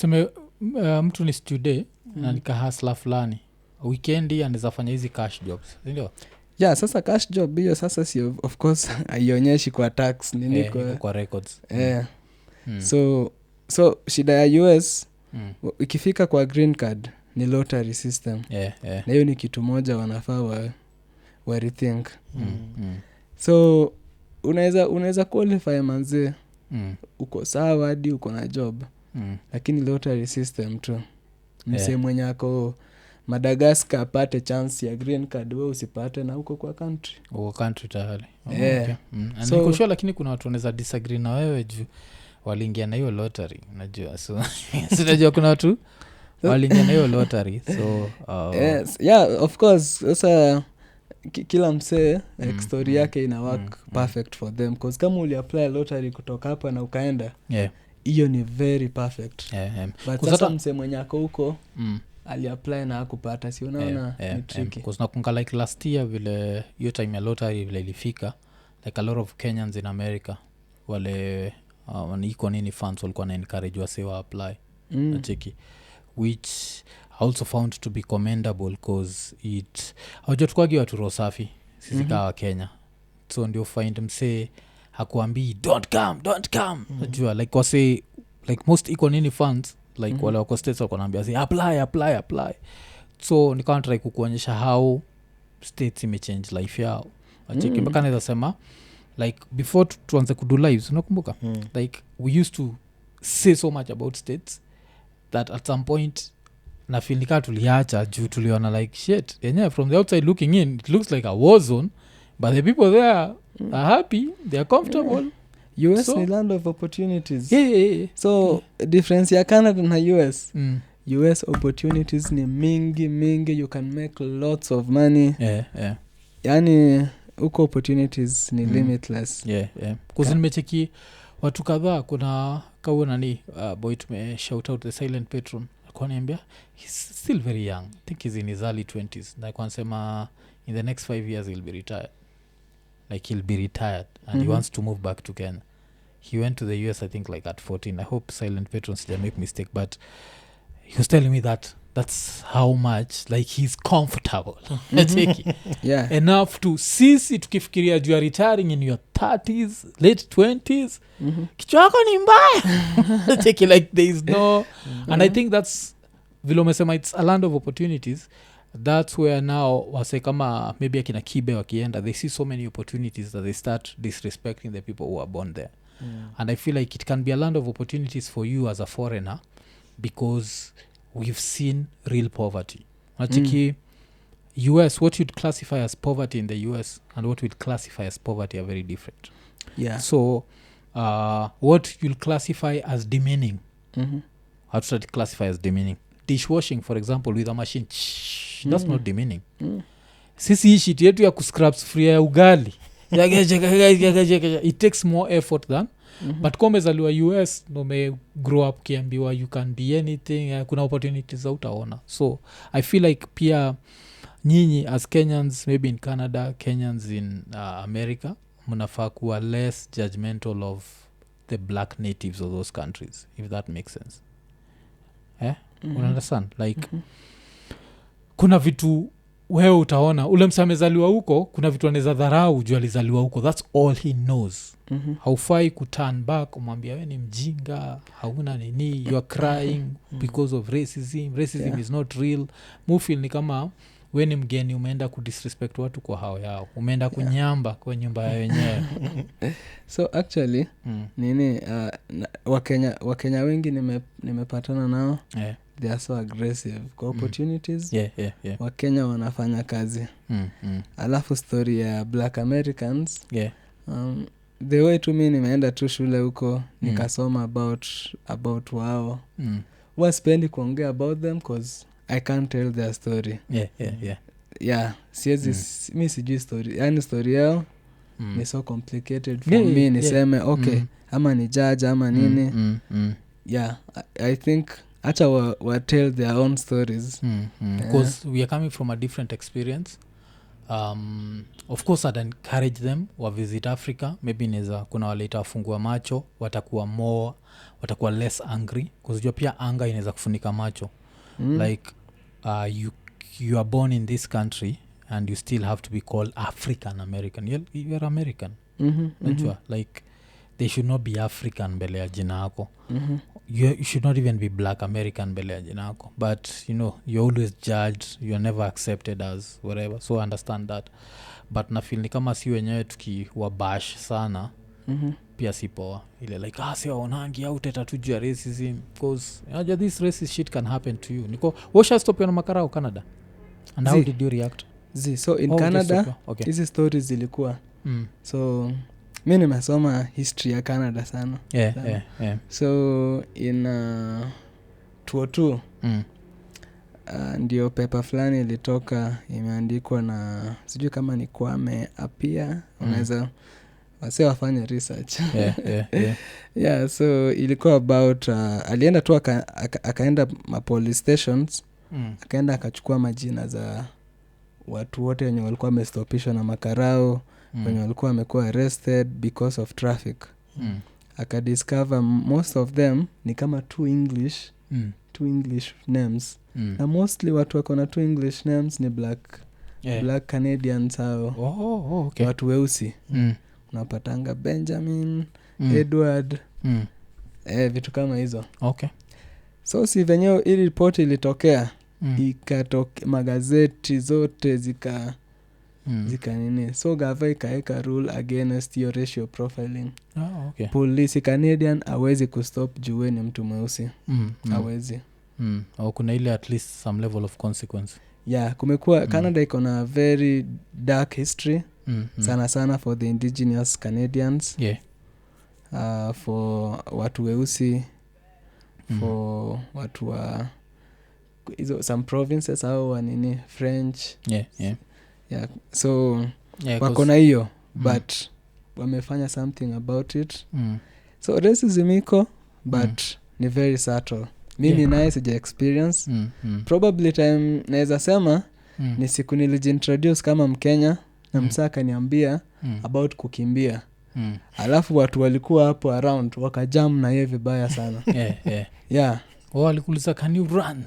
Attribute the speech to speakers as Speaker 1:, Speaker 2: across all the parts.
Speaker 1: tuseme mtu ni student na nikahasla fulani weekendi anaweza fanya hizi cash jobs ndio
Speaker 2: yeah sasa cash job hiyo sasa si of course haionyeshi kwa tax nini
Speaker 1: kwa records
Speaker 2: so shida ya US ikifika kwa green card ni lottery system na hiyo ni kitu moja wanafaa wa rethink so unaweza qualify manze uko sawa hadi uko na job lakini lottery system tu mse mwenye ako Madagascar apate chance ya green card wewe usipate na uko kwa country
Speaker 1: tayari so nikushua lakini kuna watu wanaweza disagree na wewe juu waliingia na hiyo lottery unajua so sitajua kuna watu waliingia na hiyo lottery so
Speaker 2: yes yeah of course sasa kila msee story yake ina work perfect for them because kama uliapply lottery kutoka hapa na ukaenda hiyo ni very perfect but sasa msee mwenye ako huko aliapply na hakupata si unaona ni tricky
Speaker 1: because nakumbuka like last year vile hiyo time ya lottery vile ilifika like a lot of Kenyans in America wale Iko Nini funds walikuwa na encourage wase wa apply nacheki which I also found to be commendable because it haujatukagi watu roho safi sisi kawa Kenya so ndio find mse hakuambii don't come najua like wase like most Iko Nini funds like wale wako states wako naambia say apply so nikawa try kukuonyesha how states imechange life yao acheki mpaka naweza sema like before tuanze kudu lives unakumbuka like we used to say so much about states that at some point na feel nika tuliacha juu tuliona like shit yenyewe from the outside looking in it looks like a war zone but the people there are happy they are comfortable
Speaker 2: US ni land of opportunities so difference ya Canada na US US opportunities ni mingi you can make lots of money yani uko opportunities ni limitless
Speaker 1: kuzi nimecheki watu kadhaa kuna kaua nani boy tume shout out the silent patron akoniambia he's still very young I think he's in his early 20s na kwa sema in the next 5 years he'll be retired and he wants to move back to Kenya. He went to the US I think like at 14. I hope silent patrons didn't make mistake but he was telling me that that's how much like he's comfortable enough to sisi tukifikiria you are retiring in your 30s late 20s kichwa yako ni mbaya take like there is no and I think that's vile umesema it's a land of opportunities that's where now wase kama maybe akina Kibe wakienda they see so many opportunities that they start disrespecting the people who are born there and I feel like it can be a land of opportunities for you as a foreigner because we've seen real poverty nachiki US what you'd classify as poverty in the US and what we'd classify as poverty are very different so what you'll classify as demeaning how to classify as demeaning dishwashing for example with a machine that's not demeaning sisi hii shit yetu ya kuscrub sufuria ya ugali it takes more effort than but kama umezaliwa US na ume grow up kiambiwa you can be anything kuna opportunities utaona so I feel like pia nyinyi as Kenyans maybe in Canada Kenyans in America mnafaa kuwa less judgmental of the black natives of those countries if that makes sense understand like kuna vitu wewe utaona ule msamezaliwa huko kuna vitu anaweza dharau juu alizaliwa huko that's all he knows haufai kuturn back umwambia wewe ni mjinga hauna nini you are crying because of racism is not real mufil ni kama wewe ni mgeni umeenda kudisrespect watu kwa hao yao umeenda kunyamba kwa nyumba yao wenyewe
Speaker 2: so actually nini wakenya wengi nimepatana nao they are so aggressive kwa opportunities wakenya wanafanya kazi alafu story ya black Americans the way to me nimeenda tu shule huko nikasoma about wao waspendi kuongea about them cause I can't tell their story siezi mi sijui story yani story yao ni so complicated for me niseme ama ni judge ama nini I think acha wa tell their own stories
Speaker 1: because we are coming from a different experience Of course I'd encourage them wa visit Africa. Maybe neza kuna wale itawafungua macho, watakuwa less angry, kuzijua pia anga inaweza kufunika macho. Like you are born in this country and you still have to be called African American. You're American. Najua like they should not be African mbele ya jina yako. You should not even be Black American mbele ya jina yako. But you're always judged, you're never accepted as whatever. So I understand that. But na feel ni kama si wenyewe tukiwabash sana, pia si poa. Ile like si waonangi au teta tu juu ya racism, because this racist shit can happen to you. Niko washa stop yana Makarao Canada. And how did you react?
Speaker 2: So in Canada hizi stories zilikuwa so mi nimesoma history ya Canada sana.
Speaker 1: Yeah.
Speaker 2: So in 2002 ndio paper fulani ilitoka, imeandikwa na sijui kama ni Kwame Apia. Unaweza wase wafanya research. Yeah, so ilikuwa about alienda tu akaenda ma police stations, akaenda akachukua majina za watu wote wenye walikuwa wamestopishwa na Makarao, wenye walikuwa wamekuwa arrested because of traffic. Akadiscover most of them ni kama two English names. Na mostly watu wako na two English names ni black Canadians hao.
Speaker 1: Okay.
Speaker 2: Watu weusi. Unapatanga Benjamin, Edward, vitu kama hizo.
Speaker 1: Okay.
Speaker 2: So si venyewe ili report ilitokea, magazeti zote zika nini. So gava ikaeka rule against your racial profiling.
Speaker 1: Okay.
Speaker 2: Police Canadian hawezi kustop juu ni mtu mweusi. Hawezi.
Speaker 1: Au kuna ile at least some level of consequence.
Speaker 2: Yeah, kumekuwa Canada iko na very dark history. Sana for the indigenous Canadians.
Speaker 1: Yeah.
Speaker 2: For watu weusi, for watu wa some provinces au nini French. Yeah. So wako na hiyo but wamefanya something about it. So racism iko but ni very subtle. Mimi naye sija experience. Probably time naweza sema ni siku nilijintroduce kama Mkenya na msaka niambia about kukimbia. Alafu watu walikuwa hapo around wakajam na yeye vibaya sana. Yeah.
Speaker 1: Walikuuliza can you run?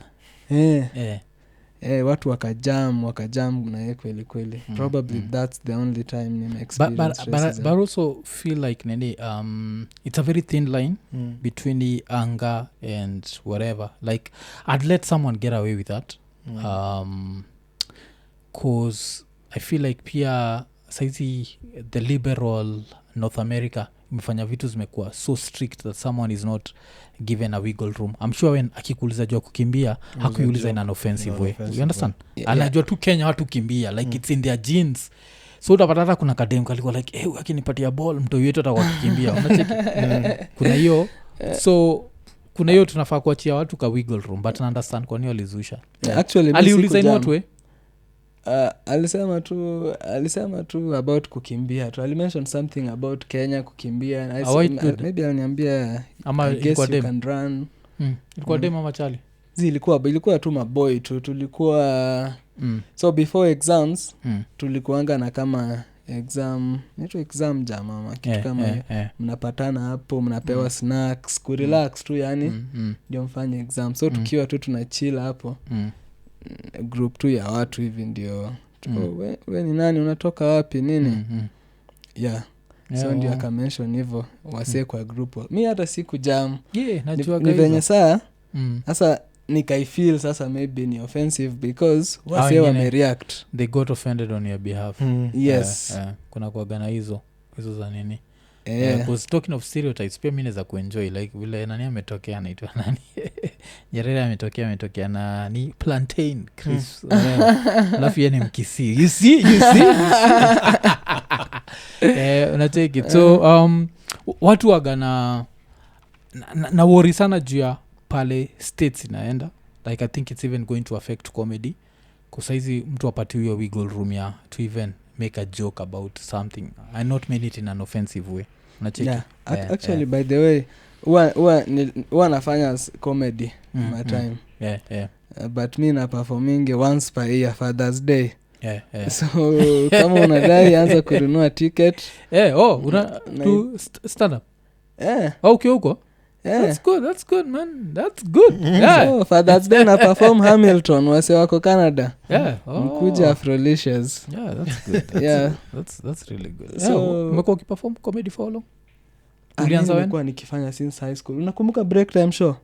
Speaker 2: Watu wakajam na yeye kweli. Probably that's the only time nime experience racism.
Speaker 1: But also feel like it's a very thin line between the anger and whatever. Like I'd let someone get away with that. Cause I feel like pia saizi the liberal North America imefanya vitu zimekuwa so strict that someone is not given a wiggle room. I'm sure when akikuuliza jua kukimbia hakuuliza in an offensive way. You understand? Anajua tu Kenya watu kimbia like it's in their genes. So utapata hata kuna kadem kalikuwa like akinipatia ball mtu yetu atakuwa kukimbia. Unacheki? Kuna hiyo so kuna hiyo tunafaa kuachia watu ka wiggle room but I understand kwa nini walizusha.
Speaker 2: Actually
Speaker 1: aliuliza in what way?
Speaker 2: Alisema tu about kukimbia tu. Alimention something about Kenya kukimbia. Maybe aliniambia I guess you can run.
Speaker 1: Ilikuwa demo machali.
Speaker 2: Ilikuwa tu maboy tu. Tulikuwa so before exams tulikuanga na kama exam jama kitu kama mnapatana hapo mnapewa snacks kurelax tu yani ndio mfanye exam. So tukiwa tu tunachill hapo group tu ya watu hivi ndio we ni nani unatoka wapi nini so ndio akamention hivyo wase kwa group. Mi hata siku jam ni venye saa sasa nikaifeel sasa maybe ni offensive because wase wamereact,
Speaker 1: they got offended on your behalf.
Speaker 2: Yes.
Speaker 1: Kuna kuagana hizo za nini. Because talking of stereotypes pia mimi naweza kuenjoy like vile nani ametokea anaitwa nani Nyerere ametokea na ni plantain crisp alafu yeye ni Mkisii. You see unatake it. So watu wagana na worry sana juu ya pale states inaenda like I think it's even going to affect comedy kwa hizi mtu apati hiyo wiggle room ya to even make a joke about something and not mean it in an offensive way. Unacheki?
Speaker 2: Actually by the way huwa nafanya comedy my time.
Speaker 1: But
Speaker 2: me na performing once per year Father's Day. so kama unadai anza kununua ticket
Speaker 1: stand up okay huko that's good man that's good
Speaker 2: so Father's Day na perform Hamilton wase wako Canada mkuja Afrolicious
Speaker 1: that's good that's really good so umekuwa ukiperform comedy for how long
Speaker 2: ulianza when nilikuwa nikifanya since high school unakumbuka break time show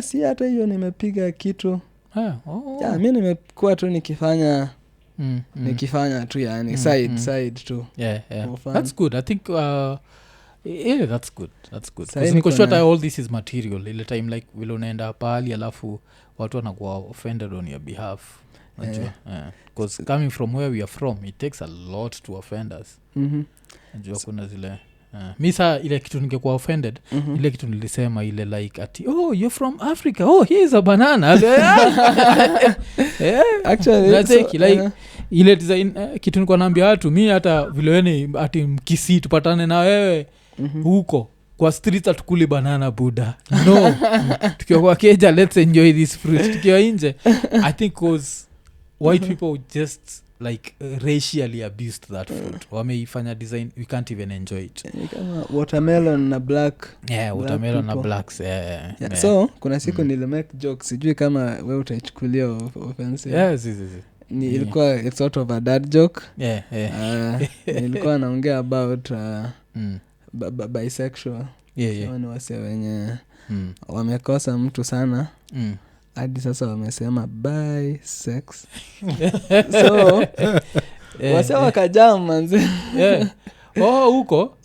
Speaker 2: si hata hiyo nimepiga kitu mimi nimekuwa tu nikifanya nikifanya tu yani side tu
Speaker 1: that's good I think that's good niko sure all this is material ile time like vile unaenda pali alafu watu wanakuwa offended on your behalf najua because coming from where we are from it takes a lot to offend us najua kuna zile misa ile kitu ningekuwa offended ile kitu nilisema ile like ati you're from Africa here's a banana
Speaker 2: actually
Speaker 1: like ile design kitu nilikuwa naambia watu mimi hata vile wewe ati mkisi tupatane na wewe huko kwa street atukuli banana buda no tukiwa kwa keja let's enjoy this fruit tukiwa nje I think cause white people just like racially abused that fruit wameifanya design we can't even enjoy it
Speaker 2: kama watermelon na black
Speaker 1: watermelon na blacks
Speaker 2: so kuna siku nilimake jokes sijui kama wewe utaichukulia offensive ni ilikuwa it's sort of a dad joke nilikuwa naongea about bisexual ni wase wenye wamekosa mtu sana hadi sasa wamesema bisex so wase wakajam manzi
Speaker 1: huko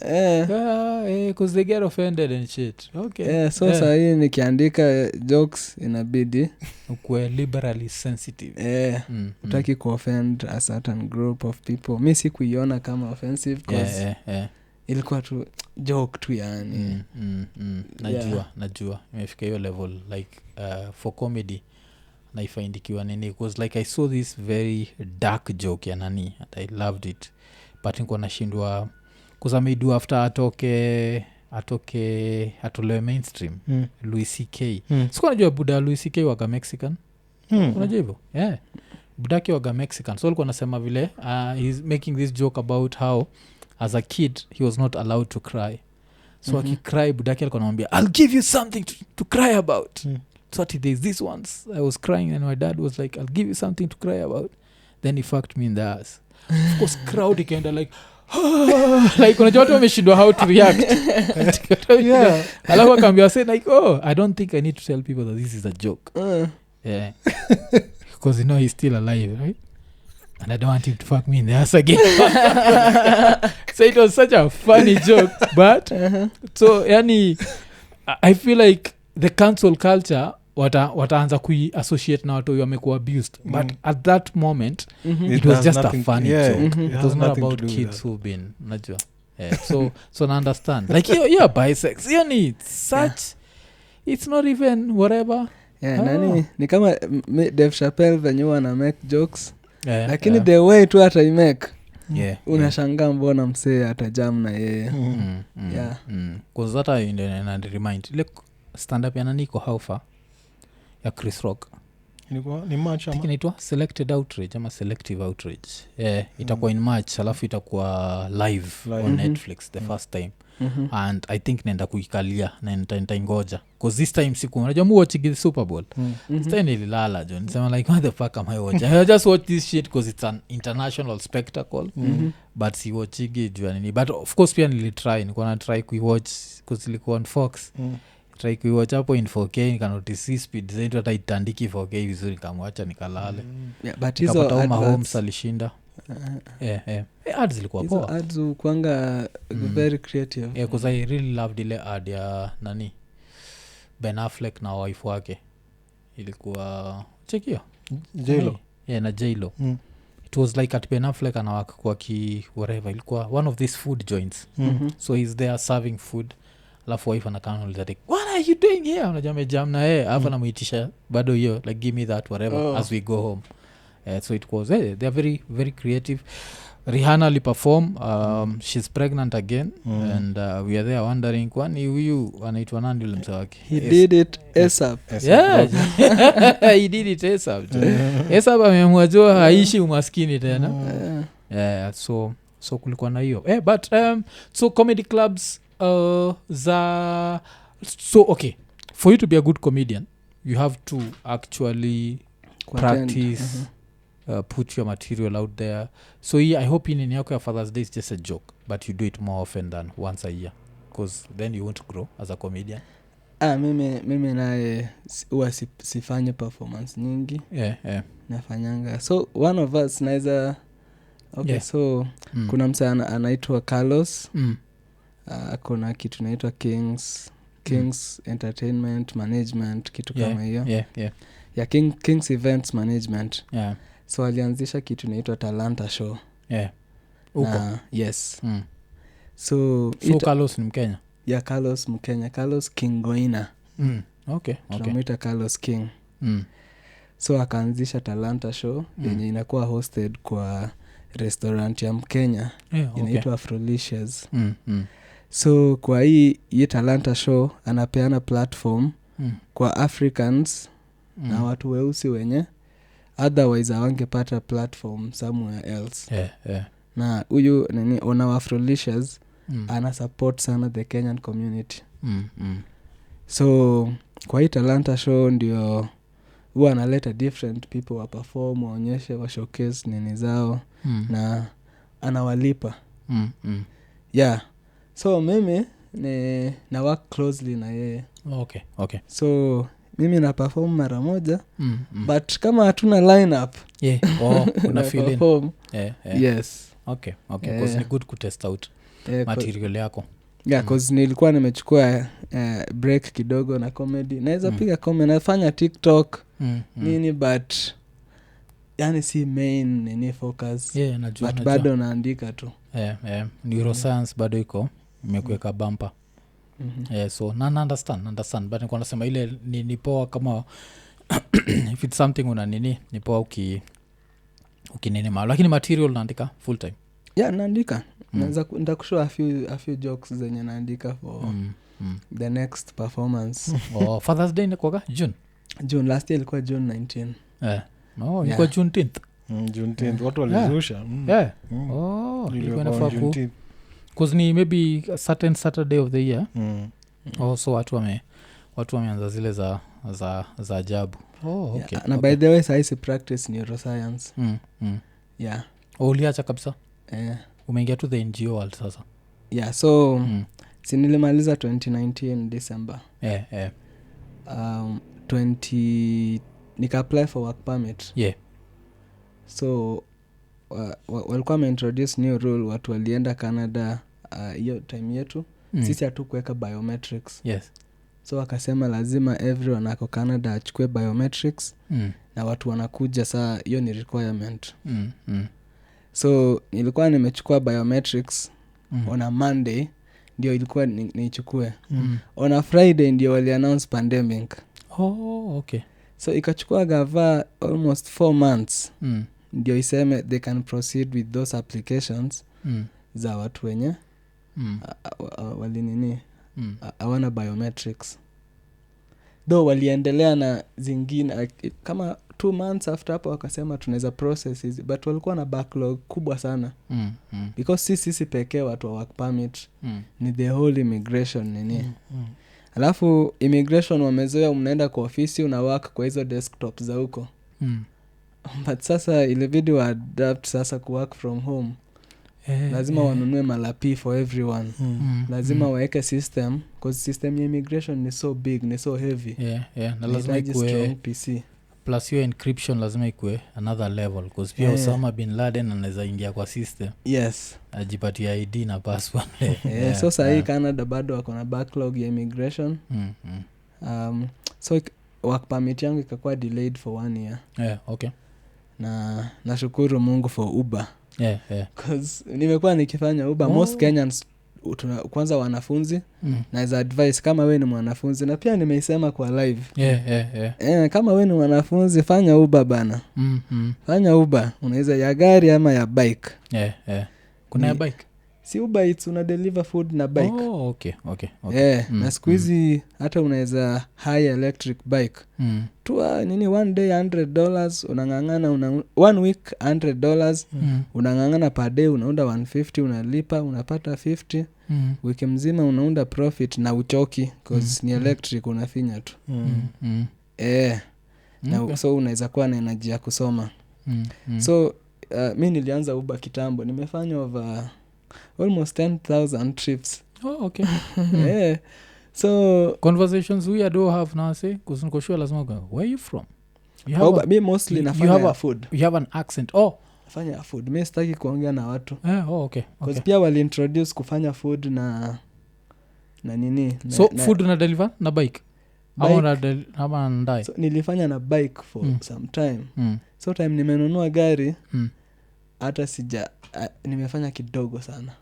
Speaker 1: cause they get offended and shit
Speaker 2: so sahii nikiandika jokes inabidi
Speaker 1: ukwe liberally sensitive
Speaker 2: utaki kuoffend a certain group of people mi sikuiona kama offensive cause ilikuwa tu joke tu yani
Speaker 1: najua imefika hiyo level like for comedy naifaindikiwa nini because like I saw this very dark joke ya nani and I loved it but niko nashindwa because I made after atolewe mainstream Louis CK sikuwa najua buda Louis CK waga Mexican unajua hivyo budaki waga Mexican so alikuwa nasema vile he's making this joke about how as a kid he was not allowed to cry so akicry budaki alikuwa anamwambia I'll give you something to cry about so there's this once I was crying and my dad was like I'll give you something to cry about then he fucked me in the ass of course crowd ikaenda like like unajua watu wameshindwa how to react alafu akaambia say like I don't think I need to tell people that this is a joke because he's still alive right and I don't want him to fuck me in the ass again so it was such a funny joke but so yani I feel like the cancel culture wataanza kui-associate na watu wamekuwa abused but at that moment it was just a funny joke it was not about kids who've been najua so na understand like you're bisex hiyo ni such it's not even whatever
Speaker 2: nani ni kama Dave Chappelle venye wana make jokes lakini the way tu hata imake unashangaa mbona msee atajam na yeye
Speaker 1: cause that I remind ile stand up ya nani iko how far ya Chris Rock
Speaker 3: ni March ama
Speaker 1: inaitwa selected outrage ama selective outrage itakuwa in March alafu itakuwa live on Netflix the first time and I think naenda kuikalia na nitaingoja because this time siku unajua mu watching the Super Bowl this time nililala John sema like what the fuck am I watching I just watch this shit because it's an international spectacle but si watching jua nini but of course pia nilikuwa na try kuiwatch because ilikuwa on Fox try kuiwatch hapo in 4K nikanotice speed zaidi hata itandiki 4K vizuri nikamwacha nikalale
Speaker 2: but hizo
Speaker 1: Mahomes alishinda ads zilikuwa poa
Speaker 2: ads kuanga very creative
Speaker 1: because I really loved ile ad ya nani Ben Affleck na wife wake ilikuwa chekio
Speaker 3: J-Lo
Speaker 1: na J-Lo it was like at Ben Affleck anawaka kwa whatever ilikuwa one of these food joints so he's there serving food alafu wife anakanauliza like what are you doing here unajua amejam na yeye alafu anamuitisha bado hiyo like give me that whatever as we go home so it was they are very very creative Rihanna aliperform she's pregnant again and we are there wondering kwani huyu anaitwa nani yule msa wake
Speaker 2: he did it ASAP.
Speaker 1: Yeah. He did it ASAP. ASAP amemwajua haishi umaskini tena. Yeah, so kulikuwa na hiyo but so comedy clubs so okay, for you to be a good comedian you have to actually practice put your material out there. So I hope in yako ya Father's Day is just a joke but you do it more often than once a year because then you won't grow as a comedian.
Speaker 2: Mimi naye huwa sifanye performance nyingi.
Speaker 1: Yeah.
Speaker 2: Nafanyanga so one of us naweza okay yeah. So kuna msa anaitwa Carlos. Kuna kitu naitwa Kings Entertainment Management kitu kama hiyo. Yeah, Kings Events Management. Yeah. So alianzisha kitu naitwa Talanta Show.
Speaker 1: Yeah. Uko.
Speaker 2: Yes.
Speaker 1: So Carlos ni Mkenya.
Speaker 2: Yeah, Carlos Mkenya. Carlos Kingoina.
Speaker 1: Okay.
Speaker 2: Tunamuita Carlos King. So akaanzisha Talanta Show yenye inakuwa hosted kwa restaurant ya Mkenya. Yeah, okay. Inaitwa Afrolicious. So kwa hii Talanta Show anapeana platform kwa Africans na watu weusi wenye otherwise hawangepata platform somewhere else.
Speaker 1: Yeah.
Speaker 2: Na huyu ona wa Afrolicious ana support sana the Kenyan community. So kwa hii Talanta Show ndio huwa analeta different people wa perform, waonyeshe, wa showcase nini zao na anawalipa. Yeah. So mimi na work closely na yeye.
Speaker 1: Okay.
Speaker 2: So mimi na perform mara moja but kama hatuna lineup
Speaker 1: kuna feeling.
Speaker 2: Yes.
Speaker 1: Okay. Because ni good kutest out material yako.
Speaker 2: Yeah, cause nilikuwa nimechukua break kidogo na comedy. Naweza piga comedy, nafanya TikTok nini but yani si main nini focus.
Speaker 1: Yeah, najua.
Speaker 2: But bado naandika tu.
Speaker 1: Yeah. NeuroScience bado iko imekuweka bumper. So na understand but nilikuwa nasema ile ni poa kama if it's something una nini ni poa ukinini mali lakini material naandika full time.
Speaker 2: Yeah, naandika. Naweza nitakushow a few jokes zenye naandika for the next performance.
Speaker 1: Father's Day ni kwa June
Speaker 2: last year ilikuwa June 19.
Speaker 1: Ilikuwa June 10th.
Speaker 3: June 10th watu walizusha.
Speaker 1: Ilikuwa nafaa cause ni maybe a certain Saturday of the year. So watu wameanza zile za ajabu. Okay.
Speaker 2: Yeah, na by the way saisi practice NeuroScience. Yeah.
Speaker 1: Uliacha kabisa? Umeingia to the NGO world sasa?
Speaker 2: Yeah, so nilimaliza 2019 December.
Speaker 1: Yeah.
Speaker 2: 20 nika apply for work permit.
Speaker 1: Yeah.
Speaker 2: So walikuwa wameintroduce new rule, watu walienda Canada hiyo time yetu. Sisi hatukuweka biometrics.
Speaker 1: Yes.
Speaker 2: So wakasema lazima everyone ako Canada achukue biometrics na watu wanakuja saa hiyo ni requirement. So nilikuwa nimechukua biometrics on a Monday ndio ilikuwa nichukue. On a Friday ndio wali announce pandemic.
Speaker 1: Okay.
Speaker 2: So ikachukua gava almost 4 months ndio iseme they can proceed with those applications za watu wenye wali nini hawana biometrics. Though waliendelea na zingine kama 2 months after hapo wakasema tunaweza process hizi but walikuwa na backlog kubwa sana because sisi pekee watu wa work permit ni the whole immigration nini. Alafu immigration wamezoea mnaenda kwa ofisi una work kwa hizo desktop za huko but sasa ile video adapt sasa ku work from home. Lazima wanunue malapi for everyone. Lazima waeke system because system ya immigration ni so big, ni so heavy.
Speaker 1: Na lazima ikuwe
Speaker 2: PC
Speaker 1: plus your encryption lazima ikuwe another level because pia Osama bin Laden anaweza ingia kwa system.
Speaker 2: Yes.
Speaker 1: Ajipatia ID na password.
Speaker 2: So sahi Canada bado wako na backlog ya immigration. So work permit yangu ikakuwa delayed for 1 year.
Speaker 1: Okay.
Speaker 2: Na nashukuru Mungu for Uber.
Speaker 1: Yeah.
Speaker 2: Cause nimekuwa nikifanya Uber. Most Kenyans kwanza wanafunzi na as advice kama we ni mwanafunzi, na pia nimeisema kwa live kama we ni mwanafunzi fanya Uber bana. Fanya Uber, unaweza ya gari ama ya bike.
Speaker 1: Kuna ya bike,
Speaker 2: si Uber Eats una deliver food na bike.
Speaker 1: Okay.
Speaker 2: Na siku hizi hata unaweza high electric bike tu nini, one day $100 unangangana, one week $100 unangangana, per day unaunda 150, unalipa unapata 50. Wiki mzima unaunda profit na uchoki cause ni electric, unafinya tu. Na so unaweza kuwa na energy ya kusoma. So mi nilianza Uber kitambo, nimefanya over almost 10,000 trips.
Speaker 1: Okay.
Speaker 2: So
Speaker 1: conversations we do have now, say kusunkoshua lazima go, where you from?
Speaker 2: Me mostly nafanya food.
Speaker 1: You have an accent.
Speaker 2: Nafanya food. Mi sitaki kuongea na watu.
Speaker 1: Okay.
Speaker 2: Because pia wali introduce kufanya food na nini.
Speaker 1: Food na deliver na bike? Ama ndai?
Speaker 2: So nilifanya na bike for some time. So time nimenunua gari, hata nimefanya kidogo sana.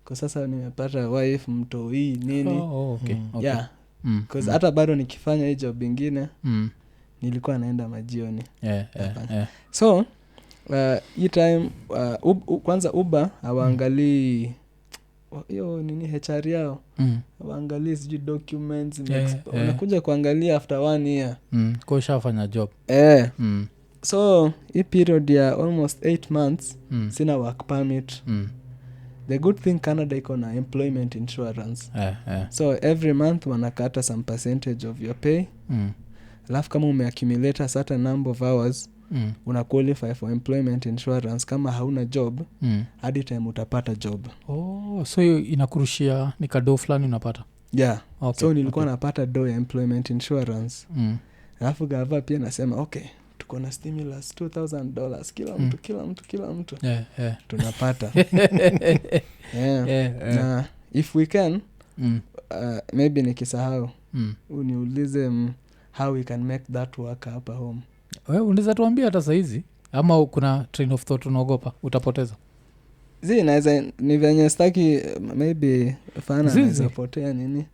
Speaker 2: Kwa sasa nimepata wife, mtoi, nini.
Speaker 1: Okay.
Speaker 2: Yeah. Because hata bado nikifanya hii job ingine, nilikuwa naenda majioni. So hii time kwanza Uber hawaangalii hiyo nini HR yao. Hawaangalii sijui documents. Unakuja kuangalia after 1 year.
Speaker 1: Kwa ushafanya job.
Speaker 2: So hii period ya almost 8 months sina work permit. The good thing Canada iko na employment insurance. So every month wanakata some percentage of your pay. Alafu kama umeaccumulate a certain number of hours, una qualify for employment insurance. Kama hauna job, hadi time utapata job.
Speaker 1: So inakurushia ni kado fulani unapata.
Speaker 2: Yeah. Okay. So nilikuwa napata do ya employment insurance. Alafu gava pia nasema okay, tuko na stimulus $2,000 kila mtu. Tunapata. Na if we can maybe nikisahau uniulize how we can make that work hapa home.
Speaker 1: Unaweza tuambia hata saizi ama kuna train of thought unaogopa utapoteza? Naweza
Speaker 2: ni venye staki maybe fana naweza potea nini.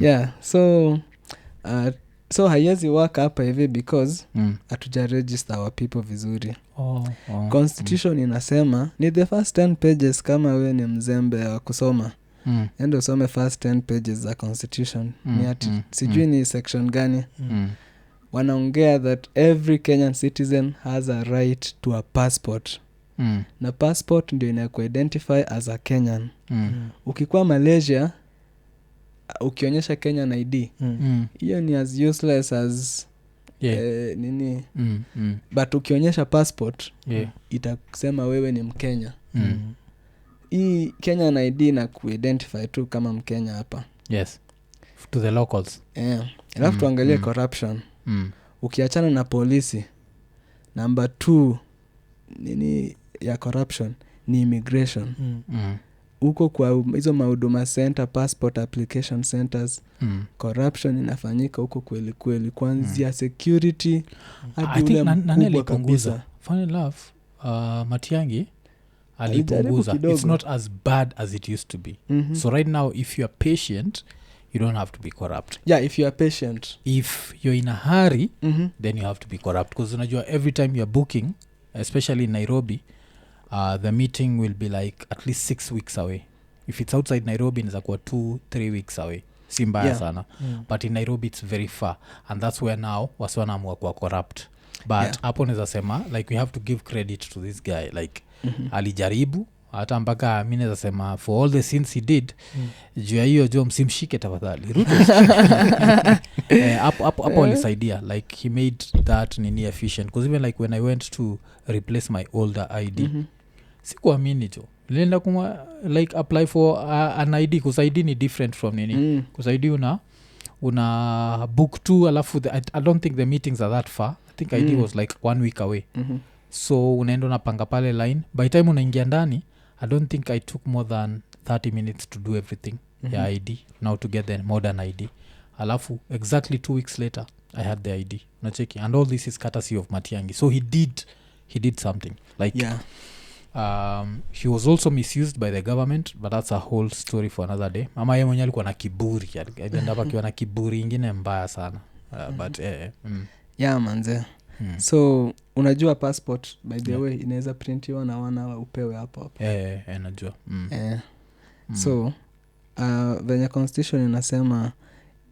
Speaker 2: Yeah, so haiwezi work hapa hivi because hatuja register our people vizuri. Constitution inasema ni the first 10 pages kama we ni mzembe wa kusoma. Endo usome first 10 pages za constitution. Ni ati sijui ni section gani. Wanaongea that every Kenyan citizen has a right to a passport. Na passport ndio inaku-identify as a Kenyan. Ukikuwa Malaysia, ukionyesha Kenyan ID, hiyo ni as useless as nini. But ukionyesha passport, itakusema wewe ni Mkenya. Hii Kenyan ID inaku-identify tu kama Mkenya hapa.
Speaker 1: Yes. To the locals.
Speaker 2: Alafu tuangalie corruption. Ukiachana na polisi, number 2 nini ya corruption ni immigration. Huko kwa hizo mahuduma center, passport application centers, corruption inafanyika huko kweli kweli, kuanzia security hadi ule mkubwa kabisa.
Speaker 1: Funny enough, Matiang'i alipunguza. It's not as bad as it used to be. So right now if you are patient, you don't have to be corrupt.
Speaker 2: Yeah, if you are patient.
Speaker 1: If you're in a hurry, then you have to be corrupt. Because unajua every time you're booking, especially in Nairobi, the meeting will be like at least 6 weeks away. If it's outside Nairobi, it's like 2-3 weeks away. Si mbaya sana. But in Nairobi it's very far, and that's where now wanaamua kuwa corrupt. But hapo naweza sema like we have to give credit to this guy, like alijaribu hata mpaka mimi naweza sema for all the sins he did, juu ya hiyo jo msimshike tafadhali Ruto. Hapo alisaidia, like he made that nini efficient, because even like when I went to replace my older ID, sikuamini jo, nilienda kuma like apply for an ID, because ID ni different from nini, because ID una book tu, alafu I don't think the meetings are that far. I think ID was like 1 week away. So unaenda unapanga pale line, by time unaingia ndani, I don't think I took more than 30 minutes to do everything. Yeah, ID now to get the modern ID. Alafu exactly 2 weeks later I had the ID. Nacheki, and all this is courtesy of Matiang'i. So he did something. Like he was also misused by the government, but that's a whole story for another day. Ama ye mwenye alikuwa na kiburi, aliendapa akiwa na kiburi ingine mbaya sana. But
Speaker 2: yeah manze. So unajua passport by the way inaweza printiwa na wana upewe hapo.
Speaker 1: Najua.
Speaker 2: So venye constitution inasema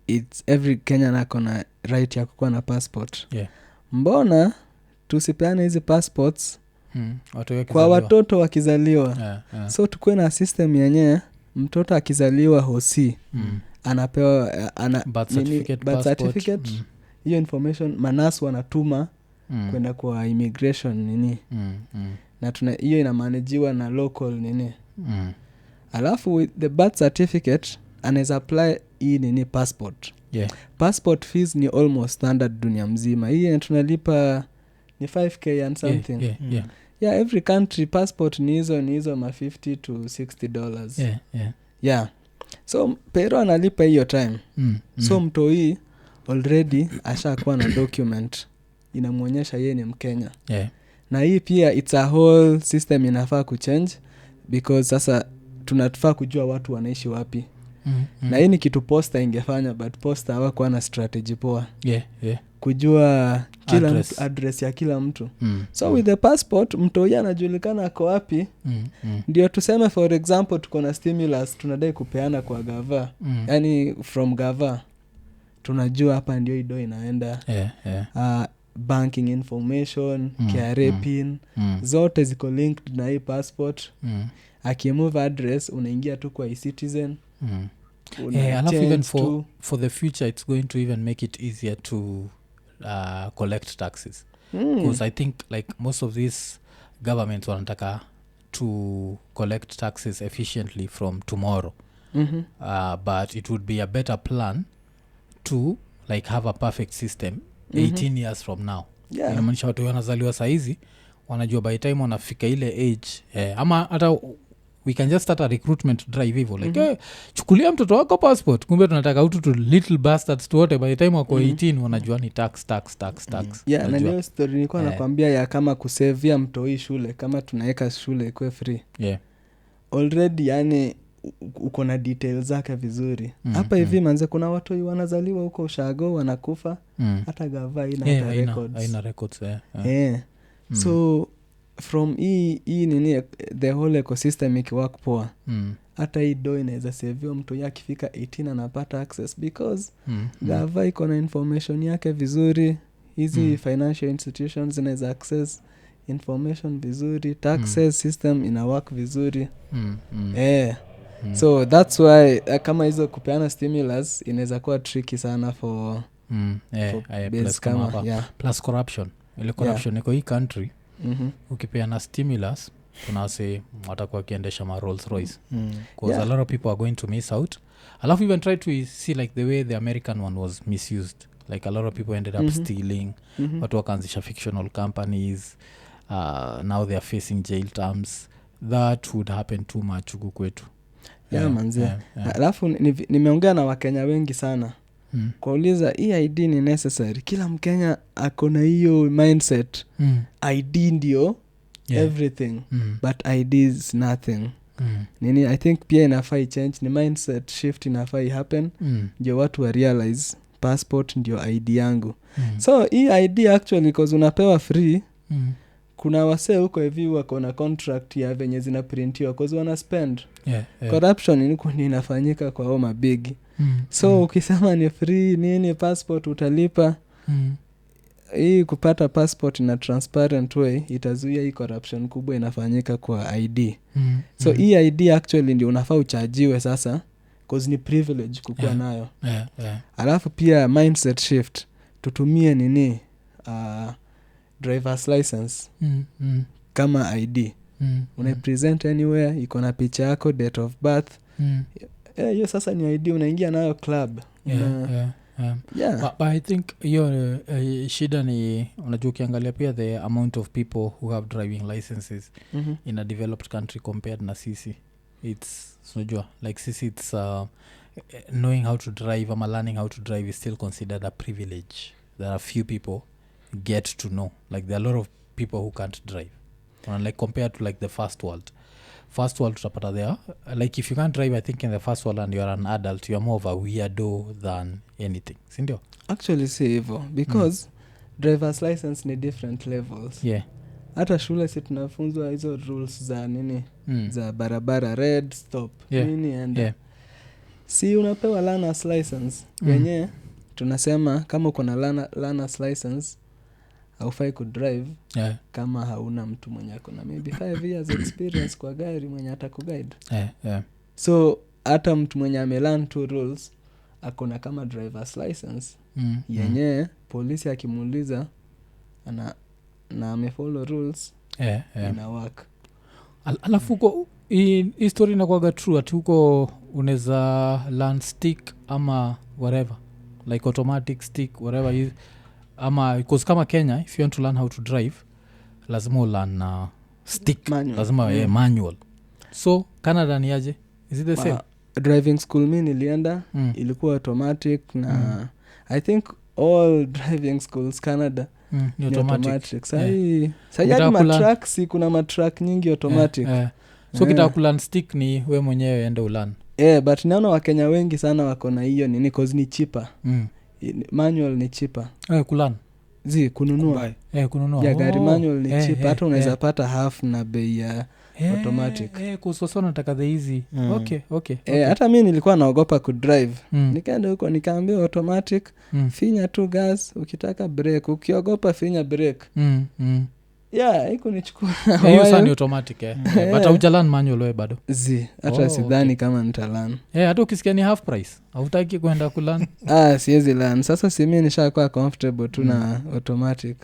Speaker 2: it's every Kenyan akona right ya kukuwa na passport. Mbona tusipeane hizi passports kwa watoto wakizaliwa? So tukuwe na system yenye mtoto akizaliwa hosi anapewa
Speaker 1: birth
Speaker 2: certificate. Hiyo information manas wanatuma kwenda kwa immigration nini. Na hiyo inamanajiwa na local nini. Alafu with the birth certificate anaweza apply hii nini passport. Passport fees ni almost standard dunia mzima. Hii tunalipa ni 5k and something. Every country passport ni hizo ma $50 to $60. So pero analipa hiyo time. So mtoi already ashakuwa na document inamuonyesha yeye ni Mkenya. Na hii pia it's a whole system inafaa kuchange because sasa tunatufaa kujua watu wanaishi wapi. Na hii ni kitu posta ingefanya, but posta hawakuwa na strategy poa. Kujua kila address ya kila mtu. So with the passport mtoi anajulikana ako wapi. Ndio tuseme for example tuko na stimulus tunadai kupeana kwa gava. Yani from gava tunajua hapa ndio ido inaenda. Banking information, KRA pin, zote ziko linked na hii passport. Akimove address unaingia tu kwa e-citizen.
Speaker 1: Alafu even for the future it's going to even make it easier to collect taxes. Because I think like most of these governments wanataka to collect taxes efficiently from tomorrow. But it would be a better plan to like have a perfect system 18 years from now. Inamaanisha watu wanazaliwa saizi wanajua by time wanafika ile age ama hata we can just start a recruitment drive hivyo like chukulia mtoto wako passport, kumbe tunataka utu to little bastards wote by the time wako 18 wanajua ni tax.
Speaker 2: Na ndio story nilikuwa nakwambia ya kama kusavia mtoi shule, kama tunaweka shule kwa free. Already yani uko na details zake vizuri. Hapa hivi manze kuna watu wanazaliwa huko ushago wanakufa hata gava ina records. So from hii nini the whole ecosystem ikiwork poa. Hata hii do inaweza save mtu yake akifika 18 anapata access because gava iko na information yake vizuri. Hizi financial institutions zinaweza access information vizuri. Taxes system ina work vizuri. So that's why kama hizo kupeana stimulus inaweza kuwa tricky sana for
Speaker 1: plus corruption. Ile corruption iko hii country. Ukipeana stimulus tunase watakuwa kiendesha ma Rolls Royce. Because a lot of people are going to miss out. Alafu even try to see like the way the American one was misused. Like a lot of people ended up stealing. Watu wakaanzisha fictional companies. Now they are facing jail terms. That would happen too much huku kwetu.
Speaker 2: Manze. Alafu nimeongea na Wakenya wengi sana. Kuuliza hii ID ni necessary. Kila Mkenya akona hiyo mindset. ID ndio everything. But ID is nothing. Nini I think pia inafai change, ni mindset shift inafai happen. Ndio watu wa realize passport ndio ID yangu. So hii ID actually cause unapewa free. Kuna wasee huko hivi wako na contract ya venye zina printiwa cause wana spend. Corruption ni inafanyika kwa Ouma big. So ukisema ni free nini passport utalipa. Hii kupata passport na transparent way itazuia hii corruption kubwa inafanyika kwa ID. So hii ID actually ndio unafaa uchajiwe sasa cause ni privilege kukuwa nayo. Alafu pia mindset shift tutumie nini driver's license kama ID. Unapresent anywhere, iko na picha yako, date of birth. Hiyo sasa ni ID unaingia nayo club.
Speaker 1: But I think hiyo shida ni unajua ukiangalia pia the amount of people who have driving licenses in a developed country compared na sisi. It's unajua like sisi it's knowing how to drive ama learning how to drive is still considered a privilege. There are few people get to know, like there are a lot of people who can't drive. like compared to like the first world tutapata there like if you can't drive I think in the first world and you're an adult you're more of a weirdo than anything sindio
Speaker 2: actually si hivyo because driver's license ni different levels.
Speaker 1: Yeah.
Speaker 2: Hata shule si tunafunzwa hizo rules za nini za barabara red stop nini and si unapewa learner's license yenye tunasema kama uko na learner's license haufai kudrive kama hauna mtu mwenye ako na maybe 5 years experience kwa gari mwenye atakuguide. So hata mtu mwenye amelearn 2 rules akona kama driver's license yenye polisi akimuuliza na amefollow rules ina work.
Speaker 1: Alafu uko history inakuwaga true ati huko unaweza learn stick ama whatever like automatic stick whatever ama because kama Kenya if you want to learn how to drive lazima learn stick
Speaker 2: manual.
Speaker 1: Lazima manual. So Canada ni aje? Is it the same?
Speaker 2: Driving school mimi nilienda ilikuwa automatic na I think all driving schools Canada
Speaker 1: ni automatic.
Speaker 2: Sai hadi matracks kuna matrack nyingi automatic.
Speaker 1: So kitaka kulearn stick ni we mwenyewe ende ulearn.
Speaker 2: But naona Wakenya wengi sana wako na hiyo nini cause ni cheaper. Manual ni cheaper.
Speaker 1: Kulearn.
Speaker 2: Kununua.
Speaker 1: Kununua.
Speaker 2: Ya gari manual ni cheaper hata unaweza pata half na bei ya automatic.
Speaker 1: Kusoso nataka the easy. Okay.
Speaker 2: Hata mimi nilikuwa naogopa kudrive. Nikaenda huko nikaambia automatic finya tu gas ukitaka brake ukiogopa finya brake. Iko nichukua.
Speaker 1: Hiyo sana ni automatic but haujalan manual wewe bado.
Speaker 2: Hata sidhani kama nitalan.
Speaker 1: Hata ukisikia ni half price hautaki kwenda kulan.
Speaker 2: Siwezi learn. Sasa si mimi nishakuwa comfortable tu na automatic.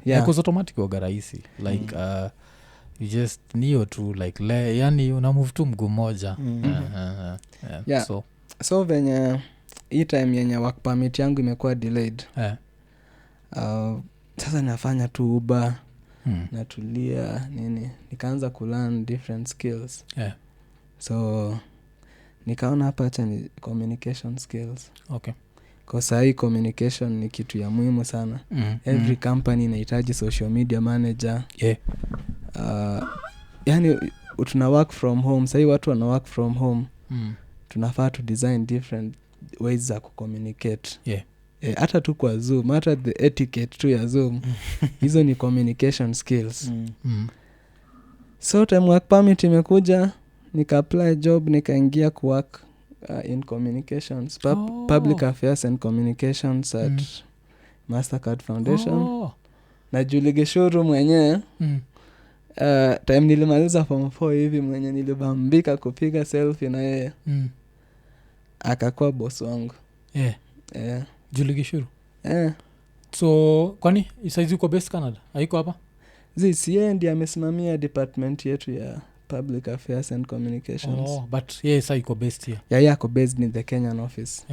Speaker 1: Because automatic huwa rahisi like you just nio tu like yani una move tu mguu moja.
Speaker 2: So venye hii time yenye work permit yangu imekuwa delayed. Sasa nafanya tu Uber natulia nini nikaanza kulearn different skills. So nikaona hapa acha ni communication skills. Kwa sahi communication ni kitu ya muhimu sana. Every company inahitaji social media manager. Yani tuna work from home. Sahi watu wana work from home. Tunafaa to design different ways za kucommunicate. Hata tu kwa Zoom, hata the etiquette tu ya Zoom. Hizo ni communication skills. So time work permit imekuja, nika apply job, nikaingia kuwork in communications, public affairs and communications at Mastercard Foundation. Na Julige showroom mwenyewe. Time nilimaliza form 4 hivi mwenye nilibambika kupiga selfie na yeye. Akakuwa boss wangu.
Speaker 1: Julige shuru. So kwani isaizi uko based Canada? Haiko hapa?
Speaker 2: Yeye ndiye amesimamia department yetu ya public affairs and communications.
Speaker 1: But yes, iko based here.
Speaker 2: Yako based in the Kenyan office.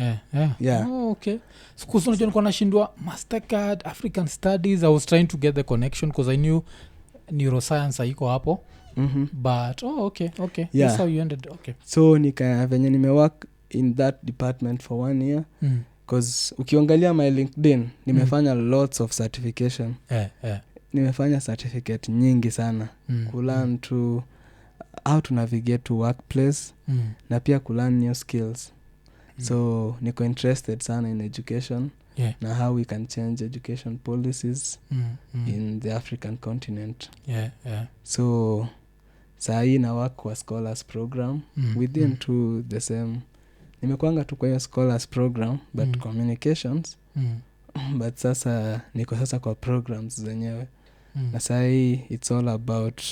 Speaker 1: Okay. So kusona jona kwa nashindwa Mastercard African Studies. I was trying to get the connection because I knew NeuroScience haiko hapo. But okay. That's how you ended. Okay.
Speaker 2: So venye nimework in that department for 1 year. Because ukiangalia my LinkedIn nimefanya lots of certification. Nimefanya certificate nyingi sana. Kulearn to how to navigate to workplace na pia kulearn new skills. So niko interested sana in education na how we can change education policies in the African continent. So sahi na work kwa scholars program within to the same. Nimekuanga tu kwa hiyo scholars program but communications. But sasa niko sasa kwa programs zenyewe. Na sahi it's all about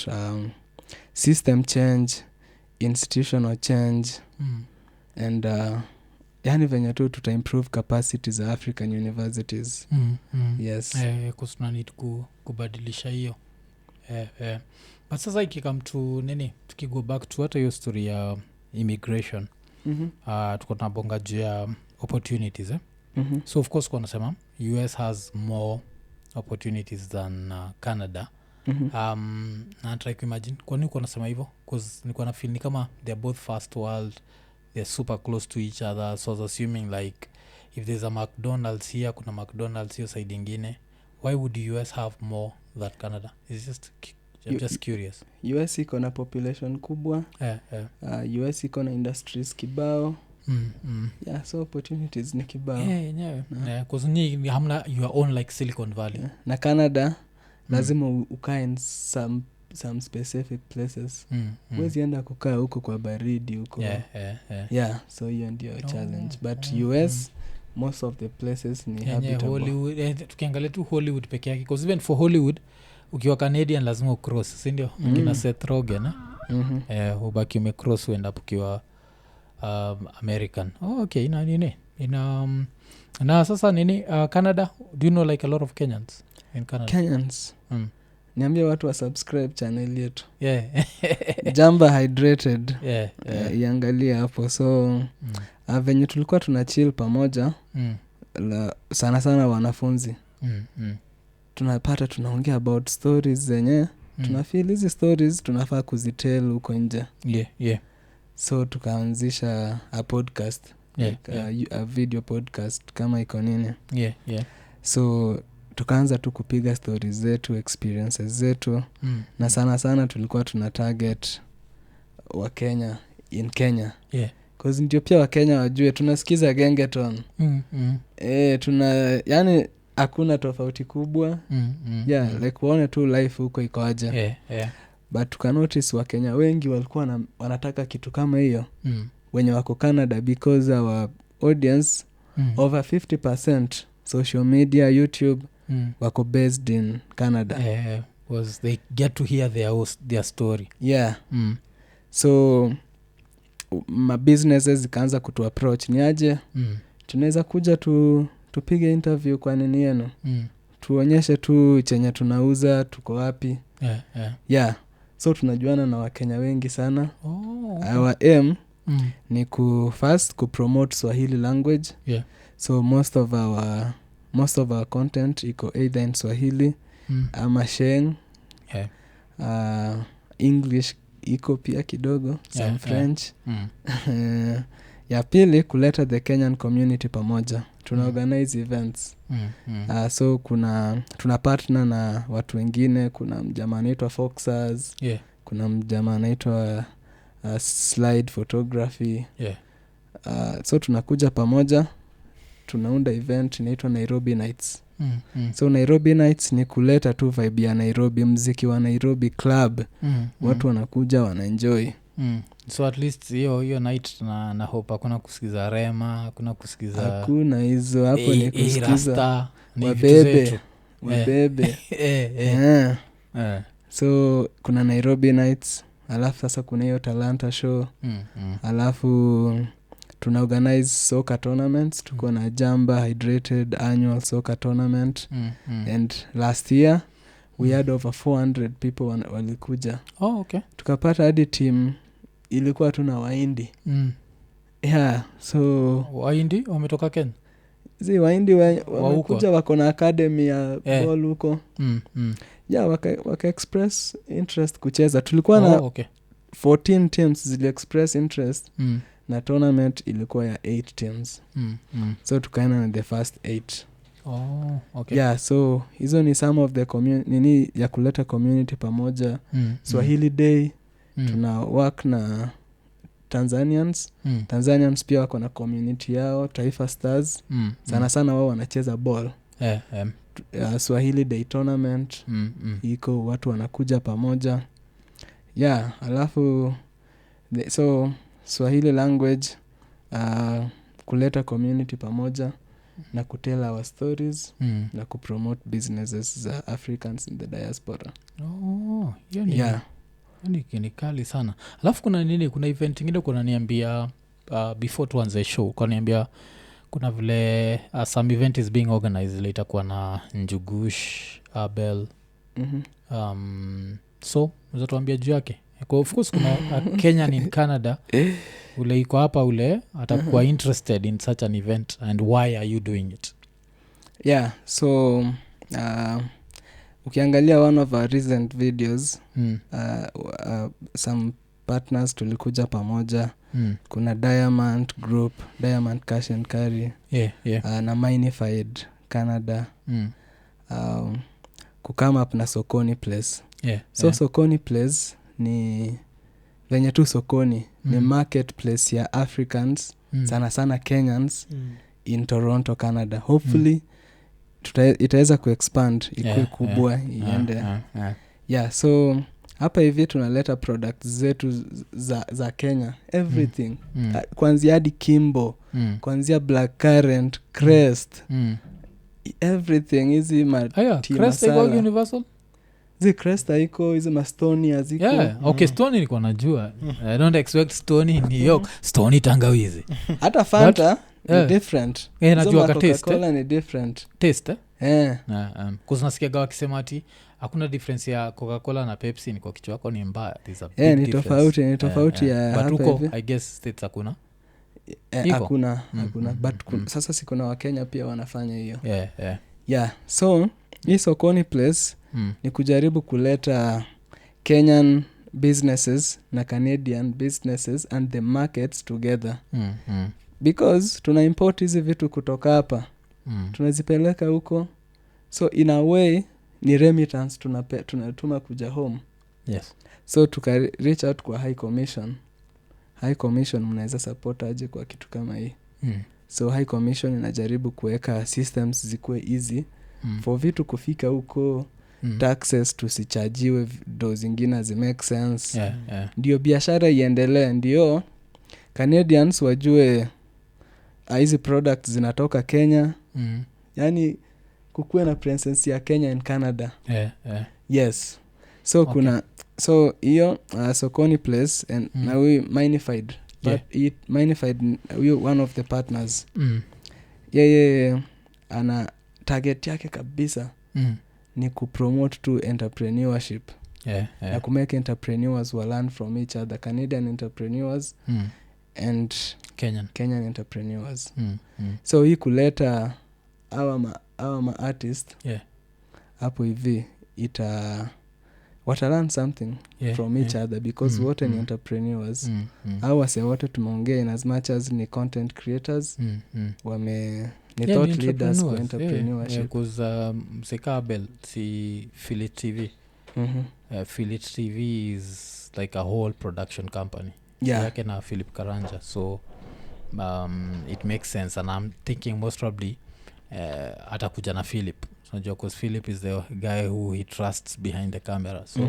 Speaker 2: system change, institutional change and yani venye tu tuta improve capacity za African universities. Yes.
Speaker 1: Kusuna need kubadilisha hiyo. But sasa ikikam to nini tukigo back to hata hiyo story ya immigration. Tuko tunabonga juu ya opportunities so of course kwa nasema US has more opportunities than Canada. Na try to imagine kwa nini kwa nasema hivyo because nilikuwa na feel ni kama they're both first world, they're super close to each other, so I was assuming like if there's a McDonald's here kuna McDonald's hiyo side ingine, why would the US have more than Canada? It's just I'm just curious.
Speaker 2: US iko na population kubwa. US iko na industries kibao. Yeah, so opportunities ni kibao.
Speaker 1: Cause ni hamna your own like Silicon Valley.
Speaker 2: Na Canada lazima ukae in some specific places. Huwezi enda kukaa huko kwa baridi huko. Yeah, so hiyo ndio challenge. But US most of the places ni habitable.
Speaker 1: Hollywood, tukiangalia tu Hollywood peke yake, because even for Hollywood ukiwa Canadian lazima ucross, si ndio? Kina Seth Rogen ubaki umecross uenda ukiwa American. Okay, na sasa nini Canada, do you know like a lot of Kenyans in Canada?
Speaker 2: Kenyans niambia watu wa subscribe channel yetu. Jamba Hydrated. Iangalia hapo. So venye tulikuwa tuna chill pamoja sana wanafunzi tunapata tunaongea about stories zenye tunafeel hizi stories tunafaa kuzitell huko nje. So tukaanzisha a podcast, a video podcast kama Iko Nini. So tukaanza tu kupiga stories zetu, experiences zetu na sana tulikuwa tuna target wa Kenya in Kenya. Cause ndio pia wa Kenya wajue tunasikiza Gengeton. Yani hakuna tofauti kubwa. Like waone tu life huko iko aje. But tuka notice wa Kenya wengi walikuwa wanataka kitu kama hiyo wenye wako Canada, because our audience over 50% social media, YouTube wako based in Canada.
Speaker 1: Was they get to hear their story.
Speaker 2: So ma businesses zikaanza kutu approach, ni aje tunaweza kuja tupige interview kwa nini yenu, tuonyeshe tu chenye tunauza, tuko wapi. So tunajuana na Wakenya wengi sana. Our aim ni first promote Swahili language. So most of our content iko either in Swahili ama Sheng. English iko pia kidogo, some French. Ya pili kuleta the Kenyan community pamoja. Tuna organize events. So tuna partner na watu wengine. Kuna mjamaa anaitwa Foxers. Kuna mjamaa anaitwa Slide Photography. So tunakuja pamoja, tunaunda event inaitwa Nairobi Nights. So Nairobi Nights ni kuleta tu vibe ya Nairobi, mziki wa Nairobi club. Watu wanakuja wanaenjoy.
Speaker 1: So at least hiyo night na hope hakuna kusikiza Rema, hakuna kusikiza,
Speaker 2: hakuna hizo hapo. Ni kusikiza wabebe. So kuna Nairobi Nights, alafu sasa kuna hiyo Talanta show. Alafu tuna organize soccer tournaments. Tuko na Jamba Hydrated annual soccer tournament. And last year we had over 400 people walikuja.
Speaker 1: Okay.
Speaker 2: Tukapata hadi team ilikuwa tuna Waindi. So
Speaker 1: Waindi wametoka Kenya.
Speaker 2: Waindi wamekuja, wako na academy ya ball huko. Waka express interest kucheza. Tulikuwa na 14 teams zili express interest. Na tournament ilikuwa ya 8 teams. So tukaenda na the first 8. So hizo ni some of the nini ya kuleta community pamoja. Swahili Day tuna work na Tanzanians. Tanzanians pia wako na community yao, Taifa Stars. Sana wao wanacheza ball. Swahili Day tournament iko, watu wanakuja pamoja. Alafu so Swahili language, kuleta community pamoja na kutell our stories na kupromote businesses za Africans in the diaspora.
Speaker 1: Ni kali sana. Alafu kuna nini, kuna event ingine kuna niambia before tuanze show, kwa niambia kuna vile some event is being organized later kwa na Njugush, Abel. So unaweza tuambia juu yake? Kwa of course kuna Kenyan in Canada ule iko hapa, ule atakuwa interested in such an event, and why are you doing it?
Speaker 2: So ukiangalia one of our recent videos, some partners tulikuja pamoja. Kuna Diamond Group, Diamond Cash and Carry, na Minified Canada. kukame up na sokoni place. So sokoni place ni venye tu sokoni ni marketplace ya Africans sana sana Kenyans in Toronto, Canada. Hopefully itaweza kuexpand ikuwe kubwa iende. So hapa hivi tunaleta products zetu za Kenya, everything. Kuanzia hadi Kimbo, kuanzia Blackcurrant, Crest, everything. Hizi
Speaker 1: Crest iko universal?
Speaker 2: Crest haiko, hizi mastoni haziko.
Speaker 1: Okay, stoni niko najua. I don't expect stoni in New York. Stoni tangawizi.
Speaker 2: Hata Fanta ni different.
Speaker 1: Najua ka taste.
Speaker 2: Coca-Cola ni different.
Speaker 1: Taste? Kuzinasikiaga wakisema ati hakuna difference ya Coca-Cola na Pepsi, ni kwa kichwa wako ni mbaya.
Speaker 2: Ni tofauti ya hapa hivi.
Speaker 1: But I guess states hakuna.
Speaker 2: Hakuna. But sasa si kuna Wakenya pia wanafanya hiyo. So hii sokoni place ni kujaribu kuleta Kenyan businesses na Canadian businesses and the markets together. Because tuna import hizi vitu kutoka hapa, tunazipeleka huko, so in a way ni remittance tunatuma kuja home. So tuka reach out kwa high commission mnaweza support aje kwa kitu kama hii. So high commission inajaribu kuweka systems zikuwe easy for vitu kufika huko, taxes tusichajiwe, do zingine zi make sense. Ndio biashara iendelee, ndio Canadians wajue hizi products zinatoka Kenya. Yani kukuwe na presence ya Kenya in Canada. Yes. So kuna so hiyo sokoni place and na we magnified, but it magnified, we one of the partners. Ana target yake kabisa ni kupromote to entrepreneurship. Na kumake entrepreneurs who learn from each other, Canadian entrepreneurs and Kenyan entrepreneurs. So hii kuleta our artist hapo hivi wata learn something from each other, because wote ni entrepreneurs. Au wase wote tumeongea in as much as ni content creators, ni thought leaders kwa entrepreneurship.
Speaker 1: Because Msekabel si Philip TV. Philip TV is like a whole production company. Yake na Philip Karanja. So it makes sense, and I'm thinking most probably atakuja na Philip. So because Philip is the guy who he trusts behind the camera. So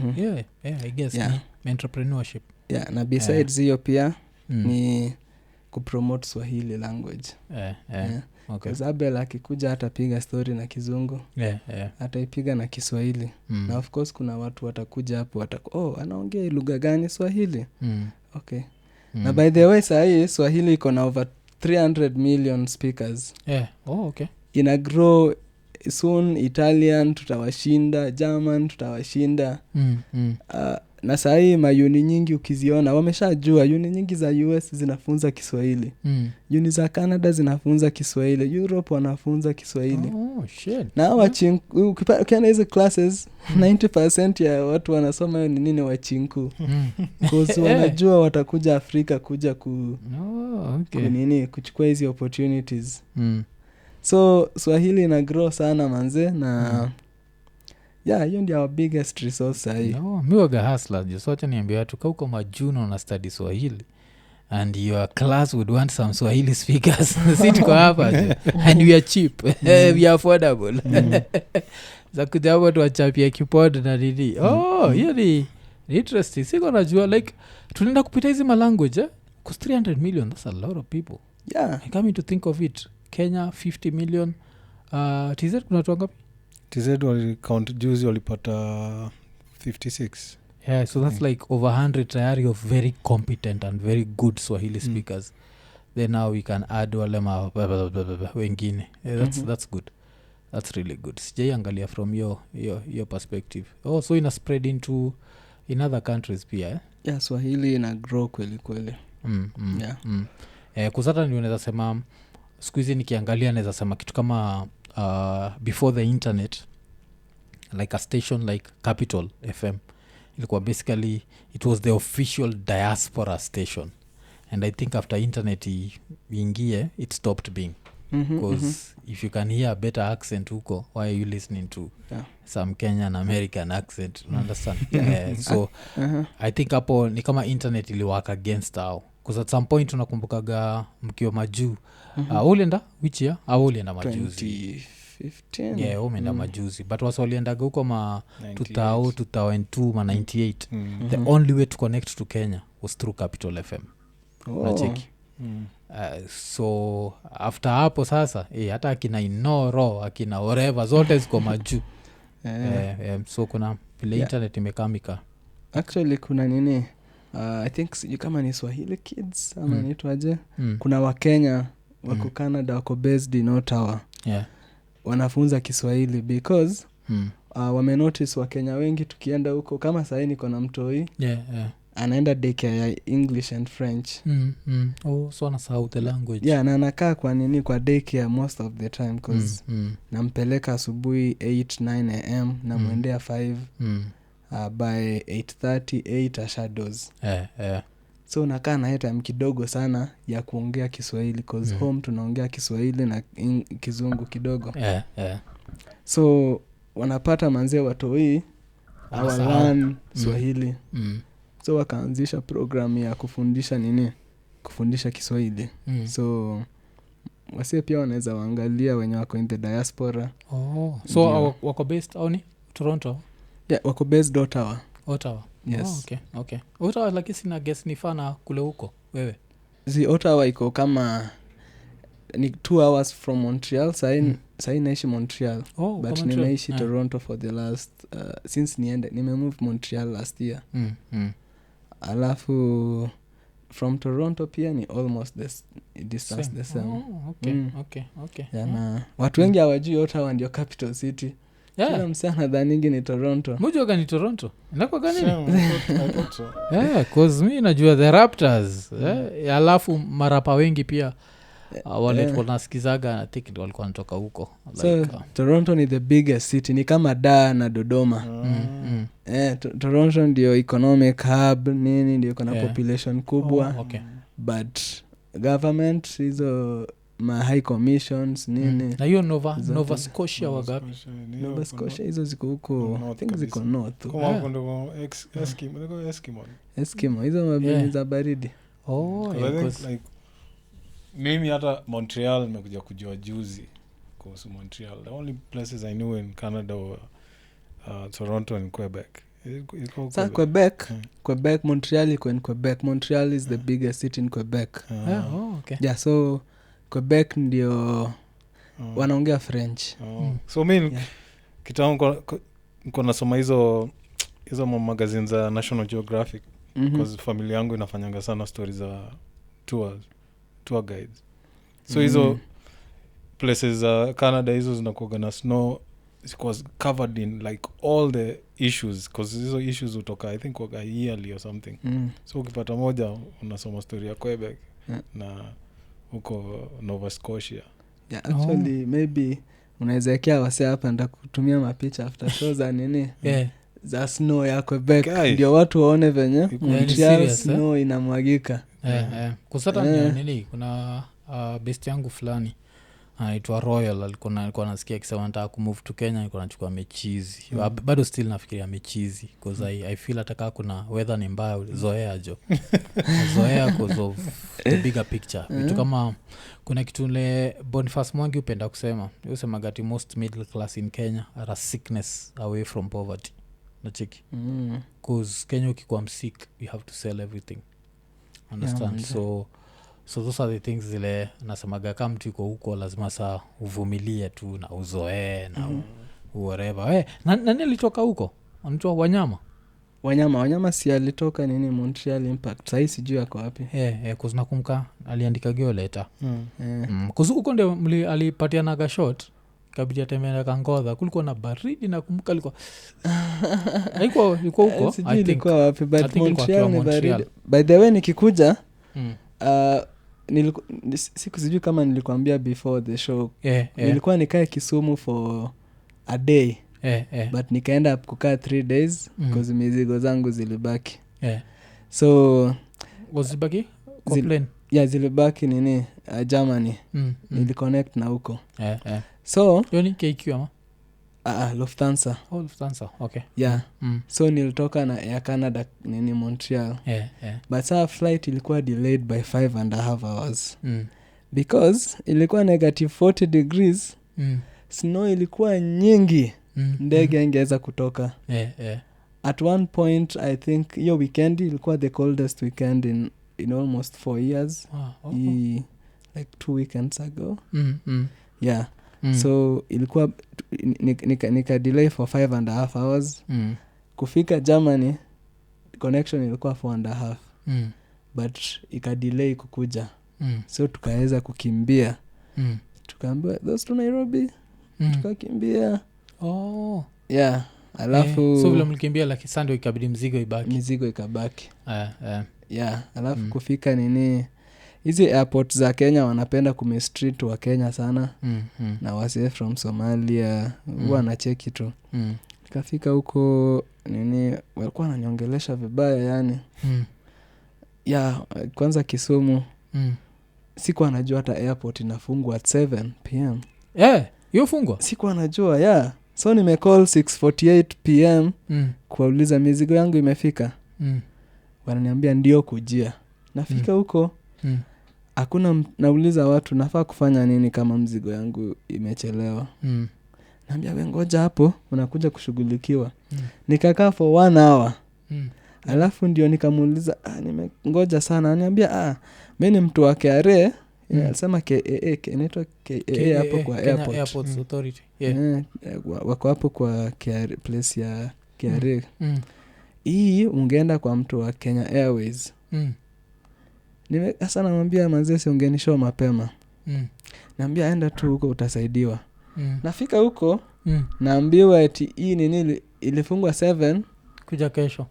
Speaker 1: I guess entrepreneurship.
Speaker 2: Na besides hiyo pia ni kupromote Swahili language. Okay. Abel akikuja atapiga story na Kizungu. Ataipiga na Kiswahili. Na of course kuna watu watakuja hapo anaongea lugha gani? Swahili. Okay. Na by the way sahi Swahili iko na over 300 million speakers.
Speaker 1: Okay.
Speaker 2: Ina grow soon. Italian tutawashinda, German tutawashinda. Na sahi mayuni nyingi ukiziona wameshajua, uni nyingi za US zinafunza Kiswahili. Uni za Canada zinafunza Kiswahili, Europe wanafunza Kiswahili. Na ukienda hizo classes 90% ya watu wanasoma hiyo ni nini wachinku. Because wanajua watakuja Afrika kuja kunini kuchukua hizi opportunities. So Swahili ina grow sana manze, na hiyo ndio our biggest resource hii.
Speaker 1: Miwaga hustler jo, socha niambia watu kauko majuno na study Swahili and your class would want some Swahili speakers. Sit kwa hapa jo, and we are cheap. We are affordable. Za kuja watu wachapia keyboard na nini. Hiyo ni interesting. Siko najua like tunaenda kupita hizi language because 300 million, that's a lot of people. I come to think of it, Kenya 50 million. TZ kuna tuanga
Speaker 3: TZ count juzi walipata 56.
Speaker 1: So that's like over 100 tayari of very competent and very good Swahili speakers. Then now we can add wale wengine. That's good. That's really good. Sijaiangalia from your perspective. So ina spread into in other countries pia.
Speaker 2: Swahili ina grow kweli.
Speaker 1: Kuzata ni unaweza sema siku hizi nikiangalia naweza sema kitu kama before the internet, like a station like Capital FM ilikuwa basically it was the official diaspora station, and I think after internet iingie it stopped being because if you can hear a better accent huko, why are you listening to some Kenyan American accent? You understand? So I think hapo ni kama internet ili work against how, because at some point unakumbukaga mkio majuu ulienda which year? Ulienda majuzi
Speaker 2: 2015.
Speaker 1: Yeah, umeenda majuzi, but wasa waliendaga huko ma 2002 ma 98. The only way to connect to Kenya was through Capital FM. Unacheki. So after hapo sasa hata akina Inoro akina whatever zote ziko majuu. So kuna vile internet imekamika.
Speaker 2: Actually kuna nini I think sijui kama ni Swahili Kids ama niitwaje. Kuna Wakenya wako Canada wako based in Ottawa. Wanafunza Kiswahili because wamenotice Wakenya wengi tukienda huko kama sasa niko na mtoi anaenda daycare ya English and French.
Speaker 1: So anasahau the language.
Speaker 2: Na anakaa kwa nini kwa daycare most of the time because nampeleka asubuhi 8-9 am na mwendea 5 by 8:30 shadows. So nakaa na time kidogo sana ya kuongea Kiswahili because home tunaongea Kiswahili na Kizungu kidogo. So wanapata manzee watoi hawalan Swahili. So wakaanzisha programu ya kufundisha Kiswahili. So wase pia wanaweza waangalia wenye wako in the diaspora.
Speaker 1: So wako based au ni Toronto?
Speaker 2: Wako based Ottawa. Yes.
Speaker 1: Okay. Ottawa lakini sina guess ni fana kule huko wewe.
Speaker 2: Ottawa iko kama ni 2 hours from Montreal. Sai naishi Montreal. But nimeishi Toronto for the last since nimemove Montreal last year. Alafu from Toronto pia ni almost the distance the same.
Speaker 1: Okay.
Speaker 2: Na watu wengi hawajui Ottawa ndio capital city. Kila msana dhaningi ni Toronto.
Speaker 1: Mmoja ni Toronto. Ndako gani? Cause mimi najua the Raptors. Alafu marapa wengi pia wale tunasikizaga I think walikuwa wanatoka huko.
Speaker 2: So Toronto ni the biggest city, ni kama Dar na Dodoma. Toronto ndio economic hub, nini ndio kuna population kubwa. But government hizo ma high commissions nini.
Speaker 1: Na hiyo Nova Scotia wagapi?
Speaker 2: Nova Scotia hizo ziko huko, I think ziko north.
Speaker 3: Kama ndo
Speaker 2: Eskimo hizo mabini za baridi.
Speaker 3: Like mimi hata Montreal nimekuja kujua juzi kuhusu Montreal. The only places I knew in Canada were Toronto and Quebec.
Speaker 2: Quebec, Montreal iko in Quebec. Montreal is the biggest city in Quebec. So Quebec ndio wanaongea French.
Speaker 3: So mimi kitamko niko nasoma hizo magazines za National Geographic because familia yangu inafanyanga sana stories za tour guides. So hizo places za Canada hizo zinakuwa na snow, it was covered in like all the issues because hizo issues utoka I think kwa yearly or something. So ukipata moja unasoma story ya Quebec na huko Nova Scotia.
Speaker 2: Actually maybe unaweza kia wase hapa nda kutumia mapicha after show za nini za snow ya Quebec ndio watu waone venye Montreal snow inamwagika.
Speaker 1: Kusata nini kuna best yangu fulani anaitwa Royal alikuwa nasikia akisema nataka kumove to Kenya, alikuwa anachukua mechizi. Bado still nafikiria mechizi because I feel ataka kuna weather ni mbaya zoea because of the bigger picture. Vitu kama kuna kitu ile Boniface Mwangi upenda kusema, yosema gati most middle class in Kenya are a sickness away from poverty. Nachiki because Kenya ukikuwa msick you have to sell everything. Understand? So those are the things zile nasemaga kama mtu yuko huko lazima saa uvumilie tu na uzoee na whatever. Nani alitoka huko? Anaitwa Wanyama
Speaker 2: si alitoka nini Montreal Impact. Sasa sijui yako wapi.
Speaker 1: Cause nakumbuka aliandika geo letter. Cause huko ndio alipatiana shot kabidi atembea Kangodha, kulikuwa na baridi na kumbuka alikuwa haiko huko
Speaker 2: I think ilikuwa wapi but Montreal ni baridi. By the way nikikuja sijui kama nilikwambia before the show. Nilikuwa nikae Kisumu for a day. But nikaenda kukaa 3 days because mizigo zangu zilibaki. So
Speaker 1: was zilibaki? Complain?
Speaker 2: zilibaki nini Germany. Niliconnect na huko. So
Speaker 1: yoni KQ ama
Speaker 2: Lufthansa.
Speaker 1: Lufthansa, okay.
Speaker 2: So nilitoka na Air Canada nini Montreal. But saa flight ilikuwa delayed by 5.5 hours. Because ilikuwa -40 degrees. Snow ilikuwa nyingi. Ndege ingeweza kutoka. At one point I think hiyo weekend ilikuwa the coldest weekend in almost 4 years. Like 2 weekends ago. So ilikuwa nika delay for 5.5 hours. Kufika Germany connection ilikuwa 4.5. But ika-delay kukuja. So tukaweza kukimbia. Tukaambiwa those to Nairobi. Tukakimbia. Alafu
Speaker 1: so vile mlikimbia like Sunday ikabidi mzigo
Speaker 2: ikabaki. Alafu kufika nini hizi airport za Kenya wanapenda kumistreat wa Kenya sana. Na wase from Somalia wanacheki tu. Nikafika huko nini walikuwa wananiongelesha vibaya yani. Kwanza Kisumu. Sikuwa najua hata airport inafungwa at 7 p.m.
Speaker 1: Hiyo fungwa?
Speaker 2: Sikuwa najua. So nimecall 6:48 p.m. kuuliza mizigo yangu imefika. Wananiambia ndio kujia. Nafika huko. Hakuna nauliza watu nafaa kufanya nini kama mzigo yangu imechelewa. Naambia wewe ngoja hapo unakuja kushughulikiwa. Nikakaa for 1 hour. Alafu ndio nikamuuliza nimengoja sana. Ananiambia mimi ni mtu wa KRA. Alisema KAA inaitwa KAA hapo kwa airport.
Speaker 1: Airports Authority.
Speaker 2: Wako hapo kwa KRA place ya KRA. Hii ungeenda kwa mtu wa Kenya Airways. Sasa namwambia manzesi ungenishow mapema. Naambia enda tu huko utasaidiwa. Nafika huko naambiwa eti hii nini ilifungwa 7
Speaker 1: kuja kesho.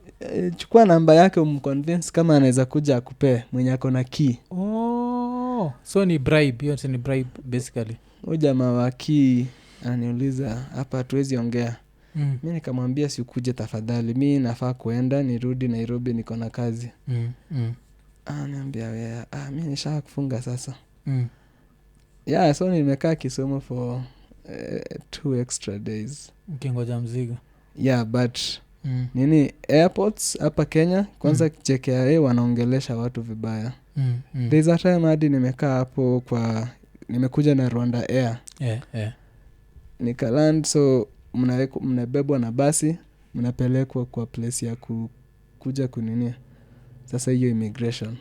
Speaker 2: Chukua namba yake umconvince kama anaweza kuja akupe mwenye ako na key.
Speaker 1: So ni bribe, hiyo ni bribe basically.
Speaker 2: Jamaa wa key ananiuliza hapa hatuwezi ongea. Mimi nikamwambia si ukuje tafadhali. Mimi nafaa kuenda nirudi Nairobi niko na kazi. Ananiambia wewe mimi nishaa kufunga sasa. So nimekaa Kisumu for 2 extra days.
Speaker 1: Ukingoja mzigo.
Speaker 2: But nini airports hapa Kenya kwanza JKIA wanaongelesha watu vibaya. There's a time hadi nimekaa hapo nimekuja na Rwanda Air. Nikaland so mnabebwa na basi mnapelekwa kwa place ya kuja kunini. Sasa hiyo immigration.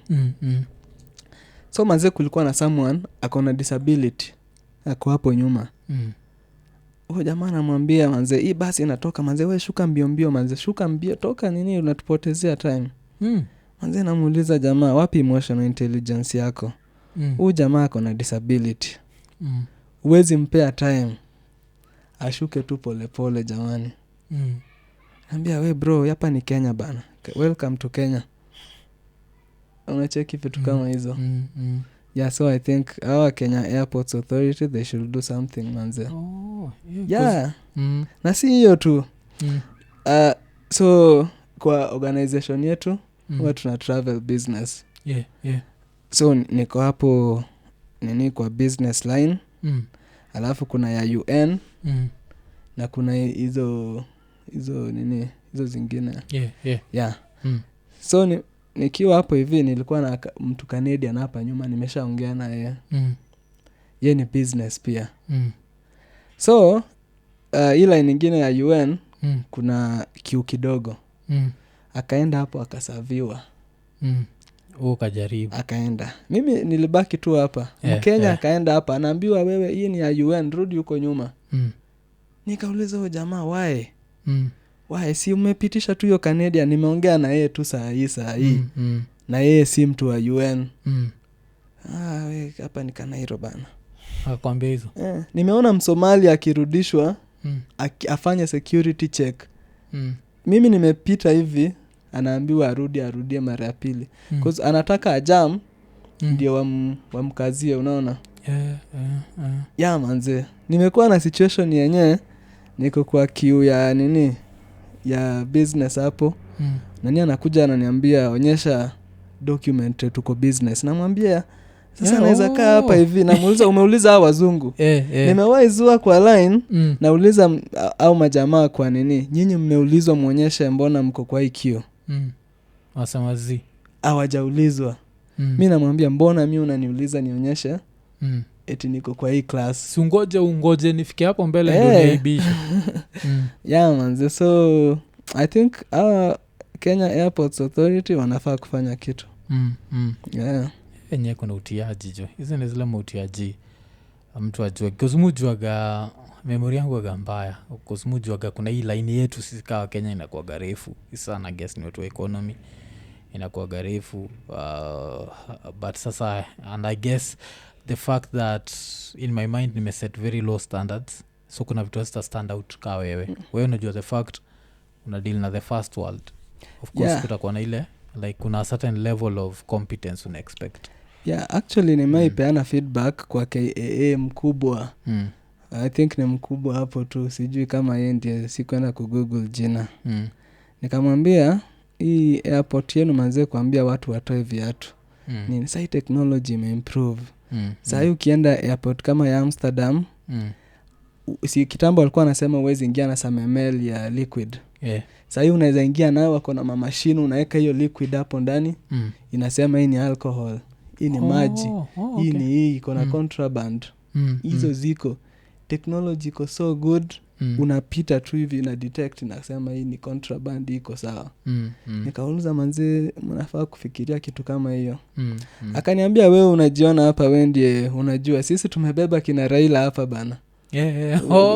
Speaker 2: So manze kulikuwa na someone akona disability. Ako hapo nyuma. Jamaa anamwambia manze hii basi inatoka manze wewe shuka mbio manze shuka mbio toka nini unatupotezea time. Manze namuuliza jamaa wapi emotional intelligence yako? Huyu jamaa akona disability. Uwezi mpea time. Ashuke tu pole jamani. Anambia we bro hapa ni Kenya bana. Welcome to Kenya. Unacheki vitu kama hizo. So I think our Kenya Airports Authority they should do something manze. Na si hiyo tu. So kwa organization yetu huwa tuna travel business. So niko hapo nini kwa business line. Alafu kuna ya UN. Na kuna hizo nini hizo zingine. So nikiwa hapo hivi nilikuwa na mtu Canadian hapa nyuma nimeshaongea na yeye. Yeye ni business pia. So ila nyingine ya UN kuna kiu kidogo. Akaenda hapo akasaviwa.
Speaker 1: Kajaribu.
Speaker 2: Akaenda. Mimi nilibaki tu hapa. Mkenya akaenda hapa anaambiwa wewe hii ni ya UN rudi huko nyuma. Nikauliza huyo jamaa why si umepitisha tu hiyo Canadian nimeongea na yeye tu saa hii. Na yeye si mtu wa UN. Wewe hapa ni Kanairo bana.
Speaker 1: Akakwambia hizo.
Speaker 2: Nimeona Msomali akirudishwa afanye security check. Mimi nimepita hivi anaambiwa arudie mara ya pili. Cause anataka ajam ndio wamkazie unaona. Manze nimekuwa na situation yenyewe niko kwa kiu ya nini ya business hapo. Nani anakuja ananiambia onyesha document tuko business. Namwambia sasa naweza kaa hapa hivi, namuuliza umeuliza hao wazungu. Nimewahi zua kwa line nauliza au majamaa kwa nini nyinyi mmeulizwa muonyeshe mbona mko kwa IQ.
Speaker 1: Wasemazi
Speaker 2: hawajaulizwa. Mimi namwambia mbona mimi unaniuliza nionyeshe eti niko kwa hii class.
Speaker 1: Ungoje nifike hapo mbele ndio niaibishe.
Speaker 2: Yeah manze, so I think Kenya Airports Authority wanafaa kufanya kitu. Yeah.
Speaker 1: Enye kuna utiaji jo. Hizo ni zile utiaji mtu ajue. Kuzumujuaga memory yangu aga mbaya. Kuzumujuaga kuna hii line yetu sisi kama Kenya inakuwa garefu. Isa na guess ni watu wa economy inakuwa garefu. But sasa and I guess the fact that in my mind nimeset very low standards, so kuna vitu hasta stand out ka wewe. Wewe unajua the fact una deal na the first world. Of course kutakuwa na ile like kuna a certain level of competence una expect.
Speaker 2: Yeah, actually nimeipeana feedback kwa KAA mkubwa. I think ni mkubwa hapo tu, sijui kama yeye ndiye, sikuenda kugoogle jina. Nikamwambia hii airport yenu manze kuambia watu watoe viatu. Ni sai technology imeimprove. Sasa ukienda airport kama ya Amsterdam, si kitambo alikuwa anasema uwezi ingia na some ml ya liquid. Sasa unaweza ingia nayo, wako na machine unaweka hiyo liquid hapo ndani, inasema hii ni alcohol, hii ni maji, hii ni hii iko na contraband. Hizo ziko technology iko so good. Unapita tu hivi na detect inasema hii ni contraband, iko sawa. Nikauliza manze mnafaa kufikiria kitu kama hiyo. Akaniambia wewe unajiona hapa, wewe ndiye unajua, sisi tumebeba kina Raila hapa bana.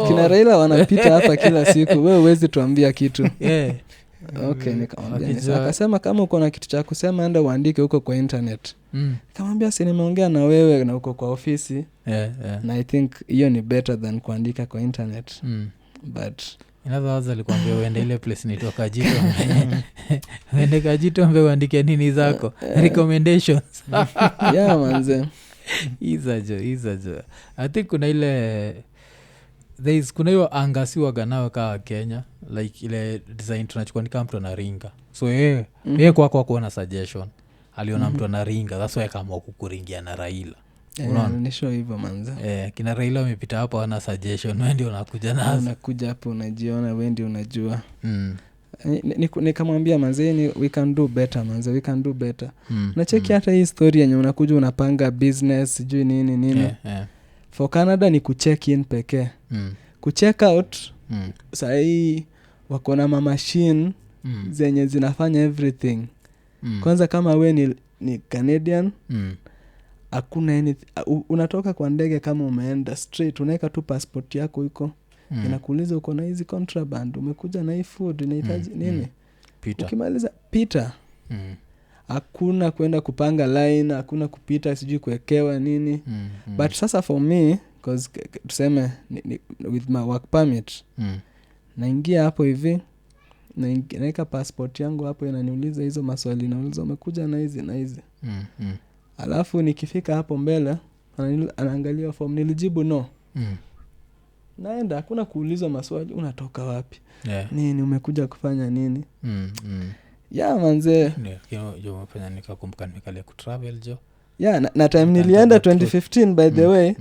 Speaker 2: Kina Raila wanapita hapa kila siku, wewe huwezi tuambia kitu. Okay, nikamwambia. Akasema kama uko na kitu cha kusema enda uandike huko kwa internet. Nikamwambia si nimeongea na wewe na uko kwa ofisi. Na I think hiyo ni better than kuandika kwa internet. But
Speaker 1: inaweza alikwambia uende ile place ni toka Kajito. Uende Kajito ambaye uandike nini zako, recommendations.
Speaker 2: Yeah manze.
Speaker 1: Izajo. I think kuna ile kuna hiyo angasi waganawe kaa Kenya, like ile design tunachukua ni kama mtu anaringa. So yeye kwa kuona suggestion aliona mtu anaringa, that's why kama kukuringia na Raila.
Speaker 2: Unaona ni show hivyo manze.
Speaker 1: Kina Raila wamepita hapo wana suggestion, wewe ndio unakuja nazo.
Speaker 2: Unakuja hapo unajiona wewe ndio unajua. Nikamwambia manze we can do better manze, we can do better. Nacheki hata hii story yenye unakuja unapanga business sijui nini. For Canada ni kucheck in pekee. Kucheck out sahi wako na machine zenye zinafanya everything. Kwanza kama we ni Canadian, hakuna unatoka kwa ndege kama umeenda straight, unaweka tu passport yako iko. Inakuuliza uko na hizi contraband, umekuja na hii food inahitaji nini? Ukimaliza pita. Hakuna kwenda kupanga line, hakuna kupita sijui kuwekewa nini. But sasa for me, because tuseme with my work permit, naingia hapo hivi, naika passport yangu hapo, inaniuliza hizo maswali, nauliza umekuja na hizi na hizi. Alafu nikifika hapo mbele anaangalia form, nilijibu no. Naenda, hakuna kuulizwa maswali, unatoka wapi? Nini umekuja kufanya nini? Yeah manze.
Speaker 1: Jo umefanya nikakumbuka nimekalia kutravel jo.
Speaker 2: Yeah, na time nilienda 2015 by the way.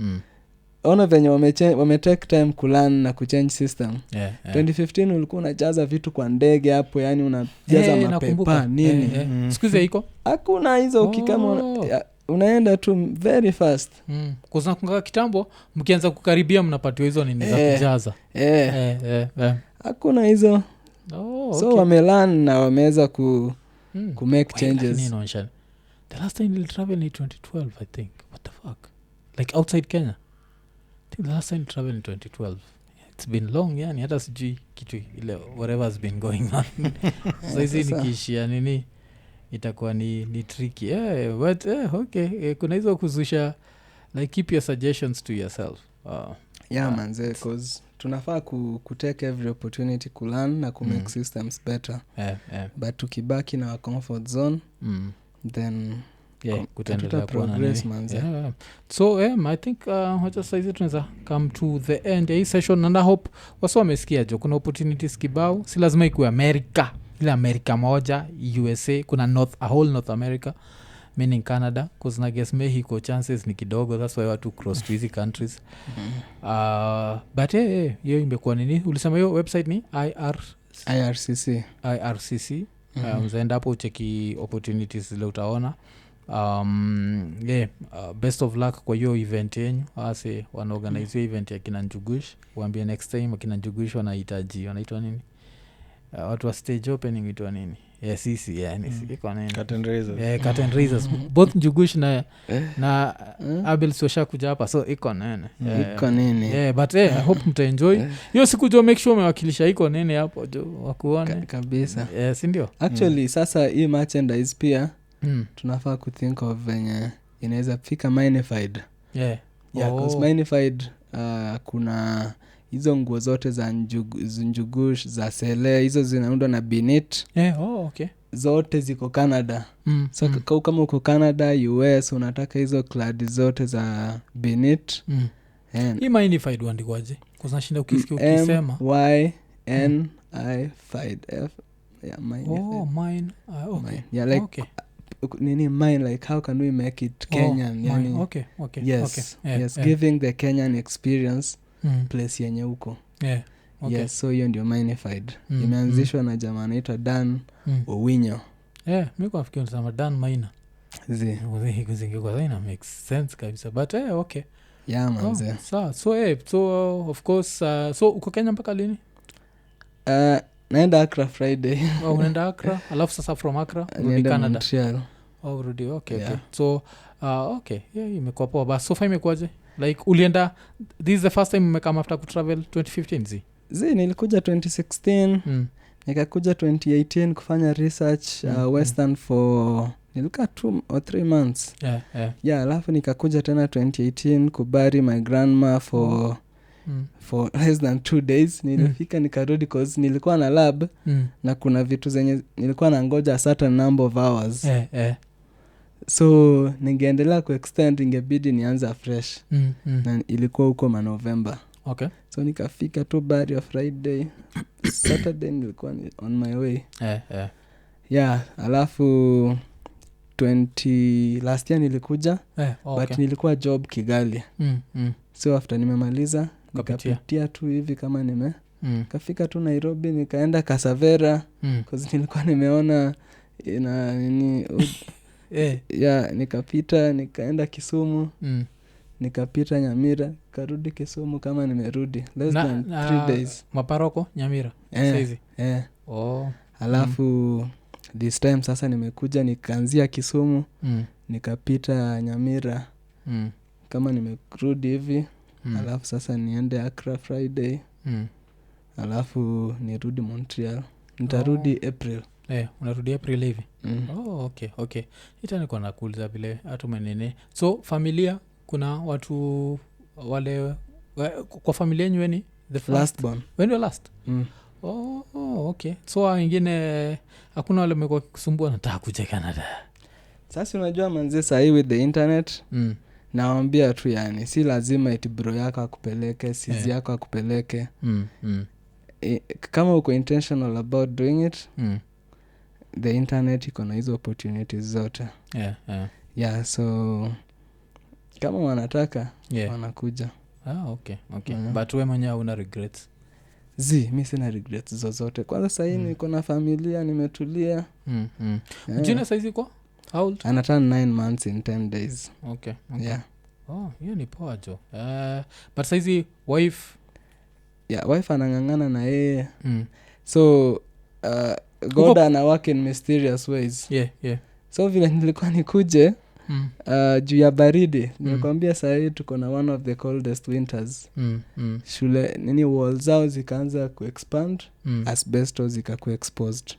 Speaker 2: Ona venye wame take time kulearn na kuchange system. 2015 ulikuwa unajaza vitu kwa ndege hapo, yani unajaza mapepa nini.
Speaker 1: Siku hizi iko
Speaker 2: hakuna hizo kama unaenda tu very fast.
Speaker 1: Kuzana kunga kitambo mkianza kukaribia mnapatiwa hizo nini za kujaza.
Speaker 2: Hakuna hizo. Okay. So wamelearn na wameweza ku make changes.
Speaker 1: The last time we traveled in 2012 I think. What the fuck? Like outside Kenya. I think the last time we traveled in 2012. It's been long, yani hata sijui kitu ile whatever has been going on. So hizi nikiishia nini itakuwa ni tricky. But okay, kuna hizo kuzusha like keep your suggestions to yourself.
Speaker 2: Manze, cause tunafaa kutake every opportunity kulearn na kumake systems better. But tukibaki na comfort zone, then kutaendelea progress manze.
Speaker 1: So I think wacha saizi tunaweza come to the end ya hii session, and I hope wasi wamesikia jo kuna opportunities kibao, si lazima ikuwe America ile america moja USA kuna a whole North America meaning Canada cause na guess Mexico chances ni kidogo, that's why watu cross to easy countries. But hiyo imekuwa nini ulisema hiyo website ni IRCC. Mzaenda hapo ucheki opportunities zile utaona. Best of luck kwa hiyo event yenyu. Ase wanaorganize event ya kina Njugush, waambie next time akina Njugush wanahitaji wanaitwa nini watu wa stage opening itwa nini sisi yani iko nini curtain raisers both Njugush na Abel Sosha kuja hapa, so iko nini but I hope mtaenjoy hiyo siku jo. Make sure umewakilisha iko nini hapo jo wakuone kabisa. Si ndio
Speaker 2: actually sasa hii merchandise pia tunafaa kuthink of venye inaweza fika magnified. Because magnified kuna hizo nguo zote za Njugush za Sele hizo zinaundwa na Binit.
Speaker 1: Okay.
Speaker 2: Zote ziko Canada. So kama uko Canada, US unataka hizo clad zote za Binit.
Speaker 1: Hii magnified uandikwaje? Kwa nashinda ukisema
Speaker 2: MYNIFIED F.
Speaker 1: Mine. Okay.
Speaker 2: Like
Speaker 1: okay.
Speaker 2: Nini mine, like how can we make it Kenyan? Yani,
Speaker 1: okay.
Speaker 2: Yes, giving the Kenyan experience place yenye huko. Yes, so hiyo ndio magnified. Imeanzishwa na jamaa anaitwa Dan Owinyo.
Speaker 1: Mimi kwa fikiri unasema Dan Maina. Kwa ina makes sense kabisa. But okay.
Speaker 2: Manze.
Speaker 1: So of course so uko Kenya mpaka lini?
Speaker 2: Naenda Accra Friday.
Speaker 1: Unaenda Accra alafu sasa from Accra
Speaker 2: rudi Canada. Montreal.
Speaker 1: Rudi okay. So okay. Imekuwa poa. But so far imekuaje? Like ulienda this is the first time umekama after ku travel 2015
Speaker 2: nilikuja 2016 nikakuja 2018 kufanya research western for nilika 2 or 3 months. Alafu nikakuja tena 2018 kubari my grandma for less than 2 days. Nilifika nikarudi cause nilikuwa na lab na kuna vitu zenye nilikuwa na ngoja a certain number of hours. So ningeendelea kuextend ingebidi nianza fresh. Na ilikuwa huko November.
Speaker 1: Okay.
Speaker 2: So nikafika tu bari Friday. Saturday nilikuwa on my way. Alafu 20 last year nilikuja but nilikuwa job Kigali. So after nimemaliza nikapitia tu hivi kama kafika tu Nairobi nikaenda Kasavera cause nilikuwa nimeona ina nini nikapita nikaenda Kisumu nikapita Nyamira karudi Kisumu kama nimerudi less than 3 days.
Speaker 1: Maparoko Nyamira saizi.
Speaker 2: Alafu this time sasa nimekuja nikaanzia Kisumu nikapita Nyamira kama nimerudi hivi. Alafu sasa niende Accra Friday. Alafu nirudi Montreal. Nitarudi April.
Speaker 1: Unarudi April hivi. Okay. Ita niko nakuuliza vile atumenene. So familia kuna watu wale kwa familia yenu ni the
Speaker 2: last born.
Speaker 1: When you last? Okay. So wengine hakuna wale wamekuwa kusumbua nataka kuja Canada.
Speaker 2: Sasa unajua manze sahi with the internet naambia tu yani si lazima eti bro yako akupeleke sizi yako akupeleke. Kama uko intentional about doing it the internet iko na hizo opportunities zote. So kama wanataka wanakuja.
Speaker 1: Okay. But wewe mwenyewe una regrets?
Speaker 2: Mimi sina regrets zozote. Kwanza sasa hivi niko na familia nimetulia.
Speaker 1: Jina saizi kwa how old?
Speaker 2: Anatan 9 months in 10 days.
Speaker 1: Okay. Hiyo ni poa jo. But saizi wife
Speaker 2: wife anangangana na yeye. So God ana work in mysterious ways. So vile nilikuwa nikuje juu ya baridi nimekwambia sasa tuko na one of the coldest winters. Shule nini walls zao zikaanza kuexpand, asbestos zikakuwa exposed.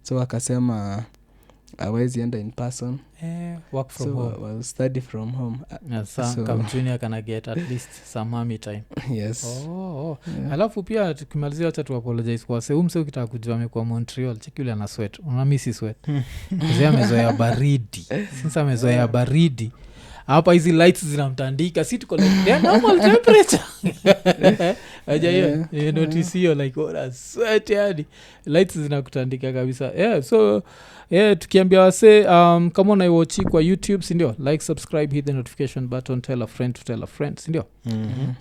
Speaker 2: So akasema hawezi enda in person,
Speaker 1: work from home.
Speaker 2: We'll study from home.
Speaker 1: So come junior can get at least some mommy time.
Speaker 2: Yes.
Speaker 1: Alafu pia tukimalizia acha tu apologize kwa seumse ukitaka kujua amekuwa Montreal cheki yule ana sweat. Una miss sweat. Kuzia amezoea baridi. Since amezoea baridi. Hapa hizi lights zinamtandika si tuko like their normal temperature. aja notice hiyo like sweat yani lights zinakutandika kabisa so tukiambia wase kama unaiwatch kwa YouTube sindio like subscribe hit the notification button tell a friend to tell a friend sindio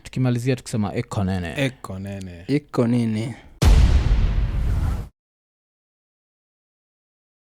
Speaker 1: tukimalizia tukisema Iko Nini
Speaker 2: Iko Nini